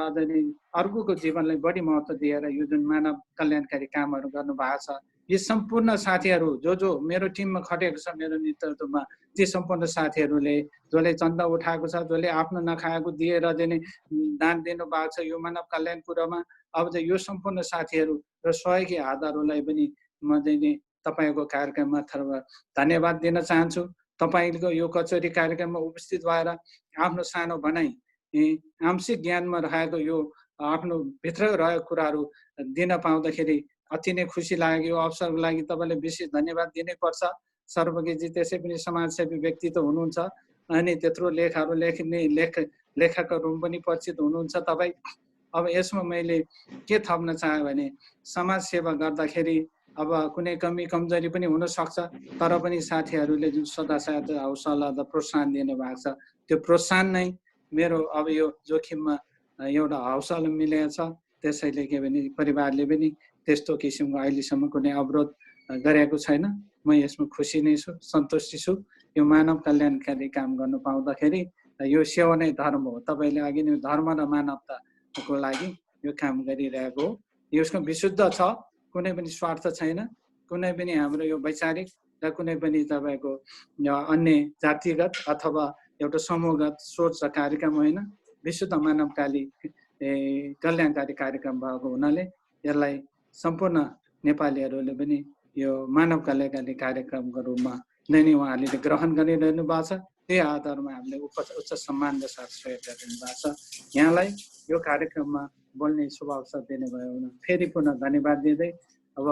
अर्कोको जीवनलाई बढी महत्त्व दिएर यो जुन मानव कल्याणकारी कामहरू गर्नु भएको छ, यी सम्पूर्ण साथीहरू जो मेरो टिममा खटेको छ मेरो नेतृत्वमा, ती सम्पूर्ण साथीहरूले जसले चन्दा उठाएको छ, जसले आफ्नो नखाएको दिएर चाहिँ दान दिनुभएको छ यो मानव कल्याण कुरामा, अब चाहिँ यो सम्पूर्ण साथीहरू र सहयोगी हातहरूलाई पनि म चाहिँ तपाईँको कार्यक्रममा धन्यवाद दिन चाहन्छु। तपाईँको यो कचोरी कार्यक्रममा उपस्थित भएर आफ्नो सानो भनाइ आंशिक ज्ञानमा रहेको यो आफ्नो भित्र रहेको कुराहरू दिन पाउँदाखेरि अति नै खुसी लाग्यो। यो अवसरको लागि तपाईँले विशेष धन्यवाद दिनैपर्छ। सर्वज्ञजी त्यसै पनि समाजसेवी व्यक्तित्व हुनुहुन्छ अनि त्यत्रो लेखहरू लेखकको रूप पनि परिचित हुनुहुन्छ तपाईँ। अब यसमा मैले के थप्न चाहेँ भने समाज सेवा गर्दाखेरि अब कुनै कमी कमजोरी पनि हुनसक्छ, तर पनि साथीहरूले जुन सदासाथ हौसला र प्रोत्साहन दिनुभएको छ त्यो प्रोत्साहन नै मेरो अब यो जोखिममा एउटा हौसला मिलेको छ, त्यसैले के भने परिवारले पनि त्यस्तो किसिमको अहिलेसम्म कुनै अवरोध गरेको छैन। म यसमा खुसी नै छु, सन्तुष्टि छु। यो मानव कल्याणकारी काम गर्नु पाउँदाखेरि यो सेवा नै धर्म हो। तपाईँले अघि नै धर्म र मानवताको लागि यो काम गरिरहेको हो। यसको विशुद्ध छ, कुनै पनि स्वार्थ छैन, कुनै पनि हाम्रो यो वैचारिक र कुनै पनि तपाईँको अन्य जातिगत अथवा एउटा समूहगत सोच र कार्यक्रम होइन, विशुद्ध मानवकाली कल्याणकारी कार्यक्रम भएको हुनाले यसलाई सम्पूर्ण नेपालीहरूले पनि यो मानव कल्याणकारी कार्यक्रमको रूपमा नै उहाँहरूले ग्रहण गरिरहनु भएको छ। त्यही आधारमा हामीले उच्च सम्मानका साथ सहयोग गरिरहनु भएको छ। यहाँलाई यो कार्यक्रममा बोल्ने शुभ अवसर दिने भयो भने फेरि पुनः धन्यवाद दिँदै अब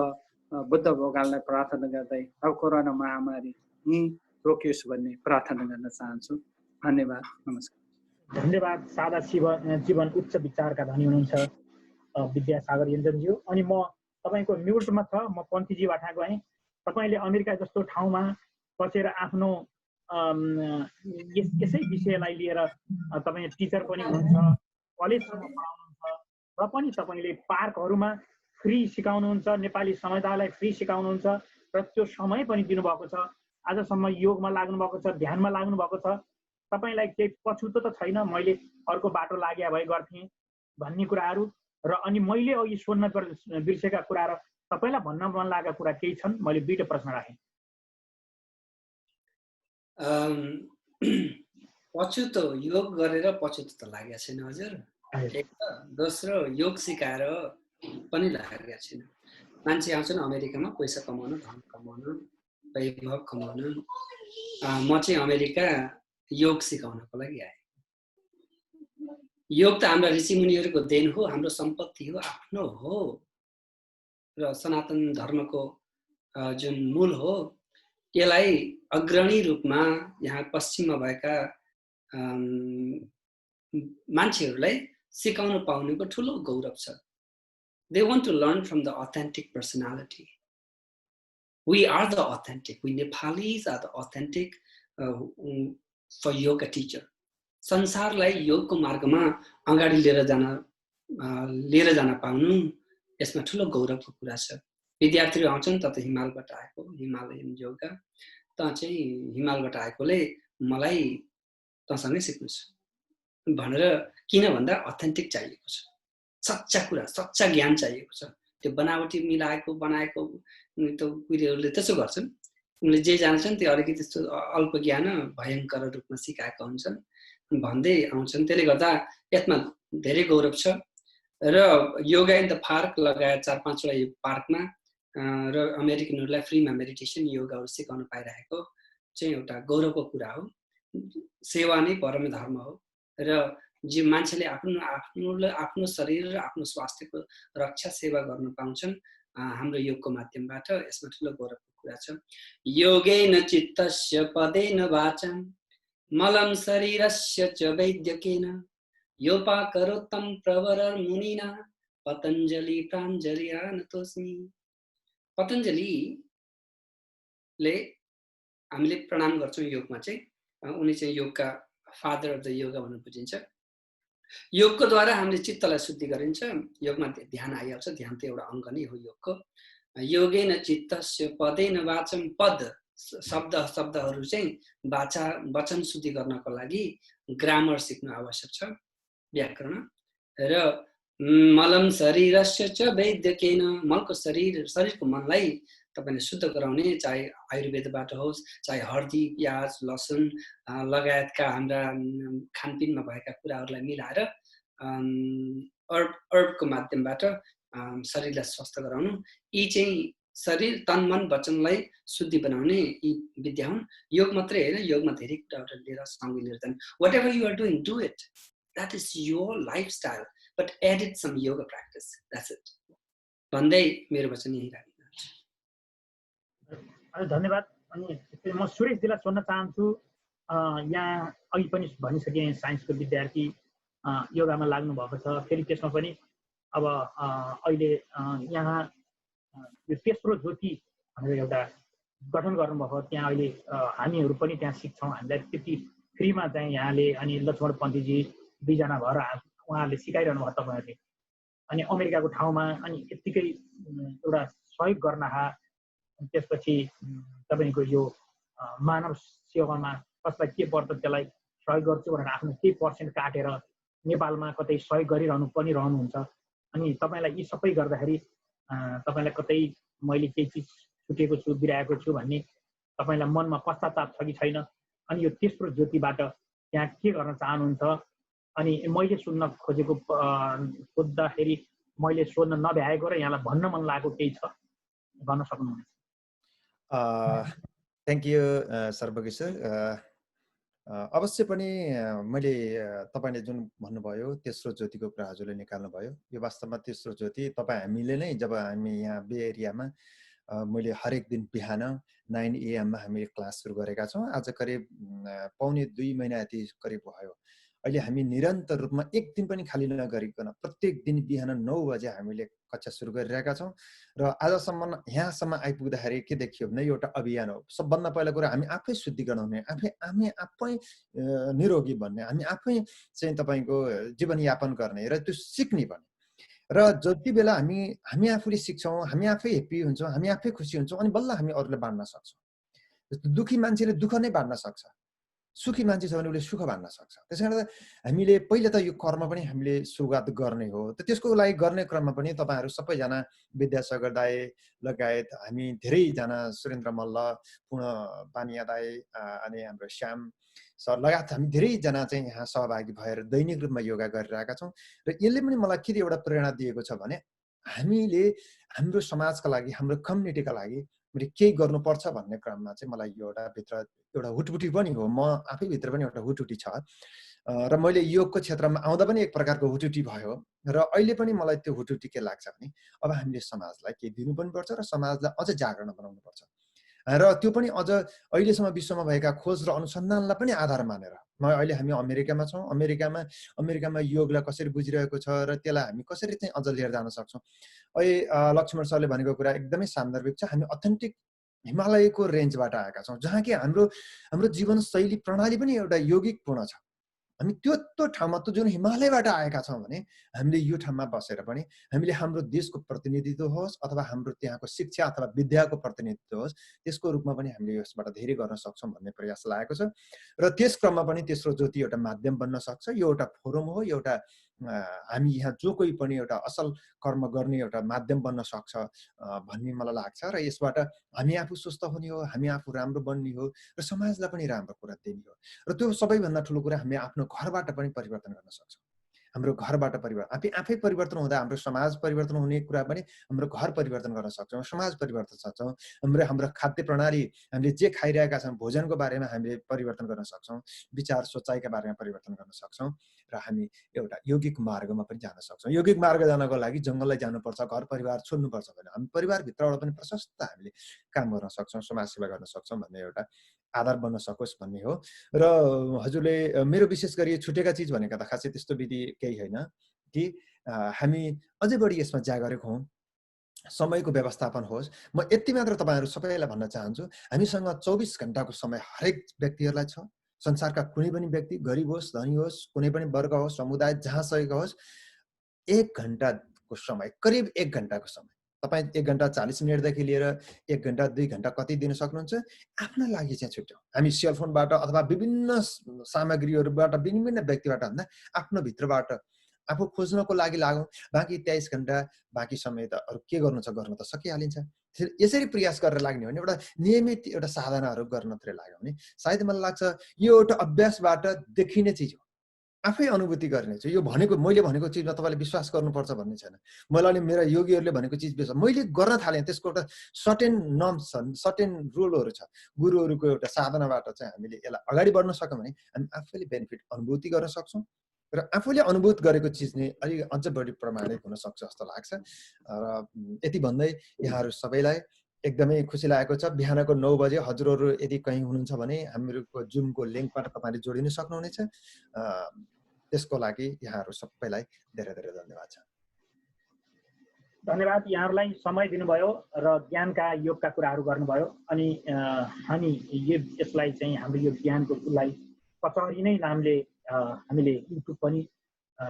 बुद्ध भगवानलाई प्रार्थना गर्दै अब कोरोना महामारी यहीँ रोकियोस् भन्ने प्रार्थना गर्न चाहन्छु। धन्यवाद, नमस्कार। धन्यवाद। सादा जीवन उच्च विचारका धनी हुनुहुन्छ विद्यासागर योन्जनज्यू। अनि म तपाईँको म्युटमा छ, म पन्थीजीबाट गएँ। तपाईँले अमेरिका जस्तो ठाउँमा बसेर आफ्नो यसै विषयलाई लिएर तपाईँ टिचर पनि हुनुहुन्छ, कलेजसम्म पढाउनुहुन्छ र पनि तपाईँले पार्कहरूमा फ्री सिकाउनुहुन्छ, नेपाली समुदायलाई फ्री सिकाउनुहुन्छ र त्यो समय पनि दिनुभएको छ। आजसम्म योगमा लाग्नु भएको छ, ध्यानमा लाग्नु भएको छ। तपाईँलाई केही पछुतो त छैन मैले अर्को बाटो लाग्या भए गर्थेँ भन्ने कुराहरू र अनि मैले अघि सोध्न बिर्सेका कुराहरू तपाईँलाई भन्न मन लागेका कुरा केही छन्? मैले दुईटा प्रश्न राखेँ। पछुतो योग गरेर पछुतो त लागेको छैन हजुर। एक त दोस्रो योग सिकाएर पनि लागेको छैन। मान्छे आउँछन् अमेरिकामा पैसा कमाउन, धन कमाउन, वैभव कमाउन। म चाहिँ अमेरिका योग सिकाउनको लागि आएँ। योग त हाम्रा ऋषिमुनिहरूको देन हो, हाम्रो सम्पत्ति हो, आफ्नो हो र सनातन धर्मको जुन मूल हो। यसलाई अग्रणी रूपमा यहाँ पश्चिममा भएका मान्छेहरूलाई सिकाउन पाउनुको ठुलो गौरव छ। They want to learn from the authentic personality. We are the authentic. We Nepalis are the authentic for yoga teacher. संसारलाई योगको मार्गमा अगाडि लिएर जान पाउनु यसमा ठुलो गौरवको कुरा छ। विद्यार्थीहरू आउँछन् त हिमालबाट आएको, हिमालयन योगा, त चाहिँ हिमालबाट आएकोले मलाई तसँगै सिक्नु छ भनेर, किन भन्दा अथेन्टिक चाहिएको छ, सच्चा कुरा, सच्चा ज्ञान चाहिएको छ। त्यो बनावटी मिलाएको बनाएको त उनीहरूले त्यसो गर्छन्। उनले जे जान्छन् त्यो अलिकति त्यस्तो अल्प ज्ञान भयङ्कर रूपमा सिकाएका हुन्छन् भन्दै आउँछन्। त्यसले गर्दा यसमा धेरै गौरव छ। र योगा इन द पार्क लगायत 4-5 वटा पार्कमा र अमेरिकनहरूलाई फ्रीमा मेडिटेसन योगाहरू सिकाउन पाइरहेको चाहिँ एउटा गौरवको कुरा हो। सेवा नै परम धर्म हो र जे मान्छेले आफ्नो शरीर र आफ्नो स्वास्थ्यको रक्षा सेवा गर्न पाउँछन् हाम्रो योगको माध्यमबाट, यसमा ठुलो गौरवको कुरा छ। योगेन चित्तस्य पदेन वाचं मलं शरीरस्य च वैद्यकेन योपाकरोत्तम प्रवरर मुनिना पतञ्जलि प्राञ्जलिरानतोस्मि। पतञ्जलिले हामीले प्रणाम गर्छौँ योगमा चाहिँ। उनी चाहिँ योगका फादर अफ द योगा भनेर बुझिन्छ। योगको द्वारा हामीले चित्तलाई शुद्धि गरिन्छ। योगमा ध्यान आइहाल्छ, ध्यान त एउटा अङ्ग नै हो योगको। योगेन चित्तस्य पदेन वाचं, पद शब्दहरू चाहिँ वचन शुद्धि गर्नको लागि ग्रामर सिक्नु आवश्यक छ, व्याकरण। र मलम शरीरस्य च वैद्यकेन, मलको शरीरको मनलाई तपाईले शुद्ध गराउने, चाहे आयुर्वेदबाट होस्, चाहे हर्दी, प्याज, लसुन लगायतका हाम्रा खानपिनमा भएका कुराहरूलाई मिलाएर अर्बको माध्यमबाट शरीरलाई स्वस्थ गराउनु, यी चाहिँ शरीर तन मन वचनलाई शुद्धि बनाउने यी विद्या हुन्। योग मात्रै होइन, योगमा धेरै कुराहरू लिएर सँगै लिएर जाने। Whatever you are doing, do it, that is your lifestyle, but added some yoga practice, that's it भन्दै मेरो वचन यही राख्छु। धन्यवाद। अनि म सुरेशजीलाई सोध्न चाहन्छु, यहाँ अघि पनि भनिसकेँ साइन्सको विद्यार्थी योगामा लाग्नु भएको छ, फेरि त्यसमा पनि अब अहिले यहाँ यो तेस्रो ज्योति भनेर एउटा गठन गर्नुभएको, त्यहाँ अहिले हामीहरू पनि त्यहाँ सिक्छौँ। हामीलाई त्यति फ्रीमा चाहिँ यहाँले अनि लक्ष्मण पन्थीजी 2 जना भएर उहाँहरूले सिकाइरहनु भयो तपाईँहरूले। अनि अमेरिकाको ठाउँमा अनि यत्तिकै एउटा सहयोग गर्नहा त्यसपछि तपाईँको यो मानव सेवामा कसलाई के पर्छ त्यसलाई सहयोग गर्छु भनेर आफ्नो केही पर्सेन्ट काटेर नेपालमा कतै सहयोग गरिरहनु पनि रहनुहुन्छ। अनि तपाईँलाई यी सबै गर्दाखेरि तपाईँलाई कतै मैले केही चिज छुटेको छु बिराएको छु भन्ने तपाईँलाई मनमा पश्चाताप छ कि छैन? अनि यो तेस्रो ज्योतिबाट त्यहाँ के गर्न चाहनुहुन्छ? अनि मैले सुन्न खोजेको सोद्धाखेरि मैले सोध्न नभ्याएको र यहाँलाई भन्न मन लागेको केही छ भन्न सक्नुहुन्छ? थ्याङ्क यू सर्वज्ञ सर। अवश्य पनि मैले तपाईँले जुन भन्नुभयो तेस्रो ज्योतिको कुरा हजुरले निकाल्नुभयो। यो वास्तवमा तेस्रो ज्योति तपाईँ हामीले नै जब हामी यहाँ बे एरियामा मैले हरेक दिन बिहान 9 AM मा हामीले क्लास सुरु गरेका छौँ। आज करिब पौने 2 महिना यति करिब भयो। अहिले हामी निरन्तर रूपमा एक दिन पनि खाली नगरिकन प्रत्येक दिन बिहान 9 बजे हामीले कक्षा सुरु गरिरहेका छौँ र आजसम्म यहाँसम्म आइपुग्दाखेरि के देखियो भने एउटा अभियान हो। सबभन्दा पहिला कुरा हामी आफै शुद्धिकरण हुने, आफै निरोगी बन्ने, हामी आफै चाहिँ तपाईँको जीवनयापन गर्ने र त्यो सिक्ने भन्ने। र जति बेला हामी आफूले सिक्छौँ, हामी आफै हेप्पी हुन्छौँ, हामी आफै खुसी हुन्छौँ अनि बल्ल हामी अरूलाई बाँड्न सक्छौँ। दुखी मान्छेले दुःख नै बाँड्न सक्छ, सुखी मान्छे छ भने उसले सुख बाँड्न सक्छ। त्यसकारण हामीले पहिला त यो कर्म पनि हामीले सुरुवात गर्ने हो। त त्यसको लागि गर्ने क्रममा पनि तपाईँहरू सबैजना विद्यासागर दाई लगायत हामी धेरैजना सुरेन्द्र मल्ल, पूर्ण पानिया दाई अनि हाम्रो श्याम सर लगायत हामी धेरैजना चाहिँ यहाँ सहभागी भएर दैनिक रूपमा योगा गरिरहेका छौँ। र यसले पनि मलाई के एउटा प्रेरणा दिएको छ भने हामीले हाम्रो समाजका लागि, हाम्रो कम्युनिटीका लागि केही गर्नुपर्छ भन्ने क्रममा चाहिँ मलाई यो एउटा हुटहुटी पनि हो। म आफैभित्र पनि एउटा हुटहुटी छ र मैले योगको क्षेत्रमा आउँदा पनि एक प्रकारको हुटहुटी भयो र अहिले पनि मलाई त्यो हुटहुटी के लाग्छ भने अब हामीले समाजलाई केही दिनु पनि पर्छ र समाजलाई अझ जागरण बनाउनु पर्छ र त्यो पनि अझ अहिलेसम्म विश्वमा भएका खोज र अनुसन्धानलाई पनि आधार मानेर। अहिले हामी अमेरिकामा छौँ। अमेरिकामा योगलाई कसरी बुझिरहेको छ र त्यसलाई हामी कसरी चाहिँ अझ लिएर जान सक्छौँ। अहिले लक्ष्मण सरले भनेको कुरा एकदमै सान्दर्भिक छ। हामी अथेन्टिक हिमालयको रेन्जबाट आएका छौँ जहाँ कि हाम्रो जीवनशैली प्रणाली पनि एउटा यौगिक पूर्ण छ। हामी त्यो ठाउँमा त जुन हिमालयबाट आएका छौँ भने हामीले यो ठाउँमा बसेर पनि हामीले हाम्रो देशको प्रतिनिधित्व होस् अथवा हाम्रो त्यहाँको शिक्षा अथवा विद्याको प्रतिनिधित्व होस् त्यसको रूपमा पनि हामीले यसबाट धेरै गर्न सक्छौँ भन्ने प्रयास लागेको छ। र त्यस क्रममा पनि तेस्रो ज्योति एउटा माध्यम बन्न सक्छ। यो एउटा फोरम हो, एउटा हामी यहाँ जो कोही पनि एउटा असल कर्म गर्ने एउटा माध्यम बन्न सक्छ भन्ने मलाई लाग्छ। र यसबाट हामी आफू स्वस्थ हुने हो, हामी आफू राम्रो बन्ने हो र समाजलाई पनि राम्रो कुरा दिने हो। र त्यो सबैभन्दा ठुलो कुरा हामी आफ्नो घरबाट पनि परिवर्तन गर्न सक्छौँ। हाम्रो घरबाट आफै परिवर्तन हुँदा हाम्रो समाज परिवर्तन हुने कुरा पनि हाम्रो घर परिवर्तन गर्न सक्छौँ, समाज परिवर्तन सक्छौँ। हाम्रो खाद्य प्रणाली, हामीले जे खाइरहेका छौँ भोजनको बारेमा हामीले परिवर्तन गर्न सक्छौँ, विचार सोचाइका बारेमा परिवर्तन गर्न सक्छौँ र हामी एउटा यौगिक मार्गमा पनि जान सक्छौँ। यौगिक मार्ग जानको लागि जङ्गललाई जानुपर्छ, घर परिवार छोड्नुपर्छ भने हामी परिवारभित्रबाट पनि प्रशस्त हामीले काम गर्न सक्छौँ, समाजसेवा गर्न सक्छौँ भन्ने एउटा आधार बन्न सकोस् भन्ने हो। र हजुरले मेरो विशेष गरी छुटेका चिज भनेका त खासै त्यस्तो विधि केही होइन कि हामी अझै बढी यसमा जागरुक हौँ, समयको व्यवस्थापन होस्। म यति मात्र तपाईँहरू सबैलाई भन्न चाहन्छु, हामीसँग 24 घण्टाको समय हरेक व्यक्तिहरूलाई छ। संसारका कुनै पनि व्यक्ति, गरिब होस् धनी होस्, कुनै पनि वर्ग होस्, समुदाय जहाँसुकै होस्, 1 घण्टाको समय, करिब 1 घण्टाको समय तपाईँ 1 घण्टा 40 मिनटदेखि लिएर 1 घण्टा 2 घण्टा कति दिन सक्नुहुन्छ आफ्ना लागि चाहिँ छुट्याउँ। हामी सेलफोनबाट अथवा विभिन्न सामग्रीहरूबाट विभिन्न व्यक्तिबाट भन्दा आफ्नो भित्रबाट आफू खोज्नको लागि लागौँ। बाँकी 23 घण्टा बाँकी समय त अरू के गर्नु छ गर्न त सकिहालिन्छ। यसरी प्रयास गरेर लाग्ने हो भने एउटा नियमित एउटा साधनाहरू गर्नतिर लाग्यो भने सायद मलाई लाग्छ यो एउटा अभ्यासबाट देखिने चिज हो, आफै अनुभूति गर्ने छ। यो मैले भनेको चिजमा तपाईँले विश्वास गर्नुपर्छ भन्ने छैन। मलाई मेरा योगीहरूले भनेको चिज विश्वास मैले गर्न थालेँ। त्यसको एउटा सर्टेन नर्म्स छन्, सर्टेन रुलहरू छ। गुरुहरूको एउटा साधनाबाट चाहिँ हामीले यसलाई अगाडि बढ्न सक्यौँ भने हामी आफैले बेनिफिट अनुभूति गर्न सक्छौँ र आफूले अनुभूत गरेको चिज नै अलिक अझ बढी प्रमाणित हुन सक्छ जस्तो लाग्छ। र यति भन्दै यहाँहरू सबैलाई एकदमै खुसी लागेको छ। बिहानको 9 बजे हजुरहरू यदि कहीँ हुनुहुन्छ भने हाम्रो जुमको लिङ्कबाट तपाईँले जोडिन सक्नुहुनेछ। त्यसको लागि यहाँहरू सबैलाई धेरै धेरै धन्यवाद छ। धन्यवाद। यहाँहरूलाई समय दिनुभयो र ज्ञानका योगका कुराहरू गर्नुभयो। अनि यसलाई चाहिँ हाम्रो यो ज्ञानको कुललाई कचहरी नै नामले हामीले युट्युब पनि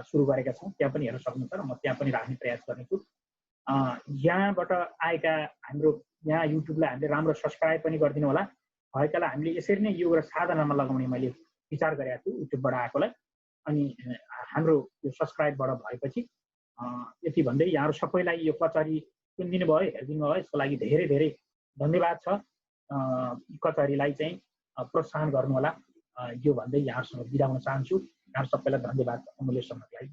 सुरु गरेका छौँ, त्यहाँ पनि हेर्न सक्नुहुन्छ र म त्यहाँ पनि राख्ने प्रयास गर्नेछु। यहाँबाट आएका हाम्रो यहाँ युट्युबलाई हामीले राम्रो सब्सक्राइब पनि गरिदिनु होला, भएकालाई हामीले यसरी नै यो साधनामा लगाउने मैले विचार गरेको छु युट्युबबाट आएकोलाई। अनि हाम्रो यो सब्सक्राइबबाट भएपछि यति भन्दै यहाँहरू सबैलाई यो कचहरी सुनिदिनु भयो, हेरिदिनु भयो, यसको लागि धेरै धेरै धन्यवाद छ। कचहरीलाई चाहिँ प्रोत्साहन गर्नु होला, यो भन्दै यहाँहरूसँग बिदा हुन चाहन्छु। यहाँहरू सबैलाई धन्यवाद अमूल्य समयको लागि।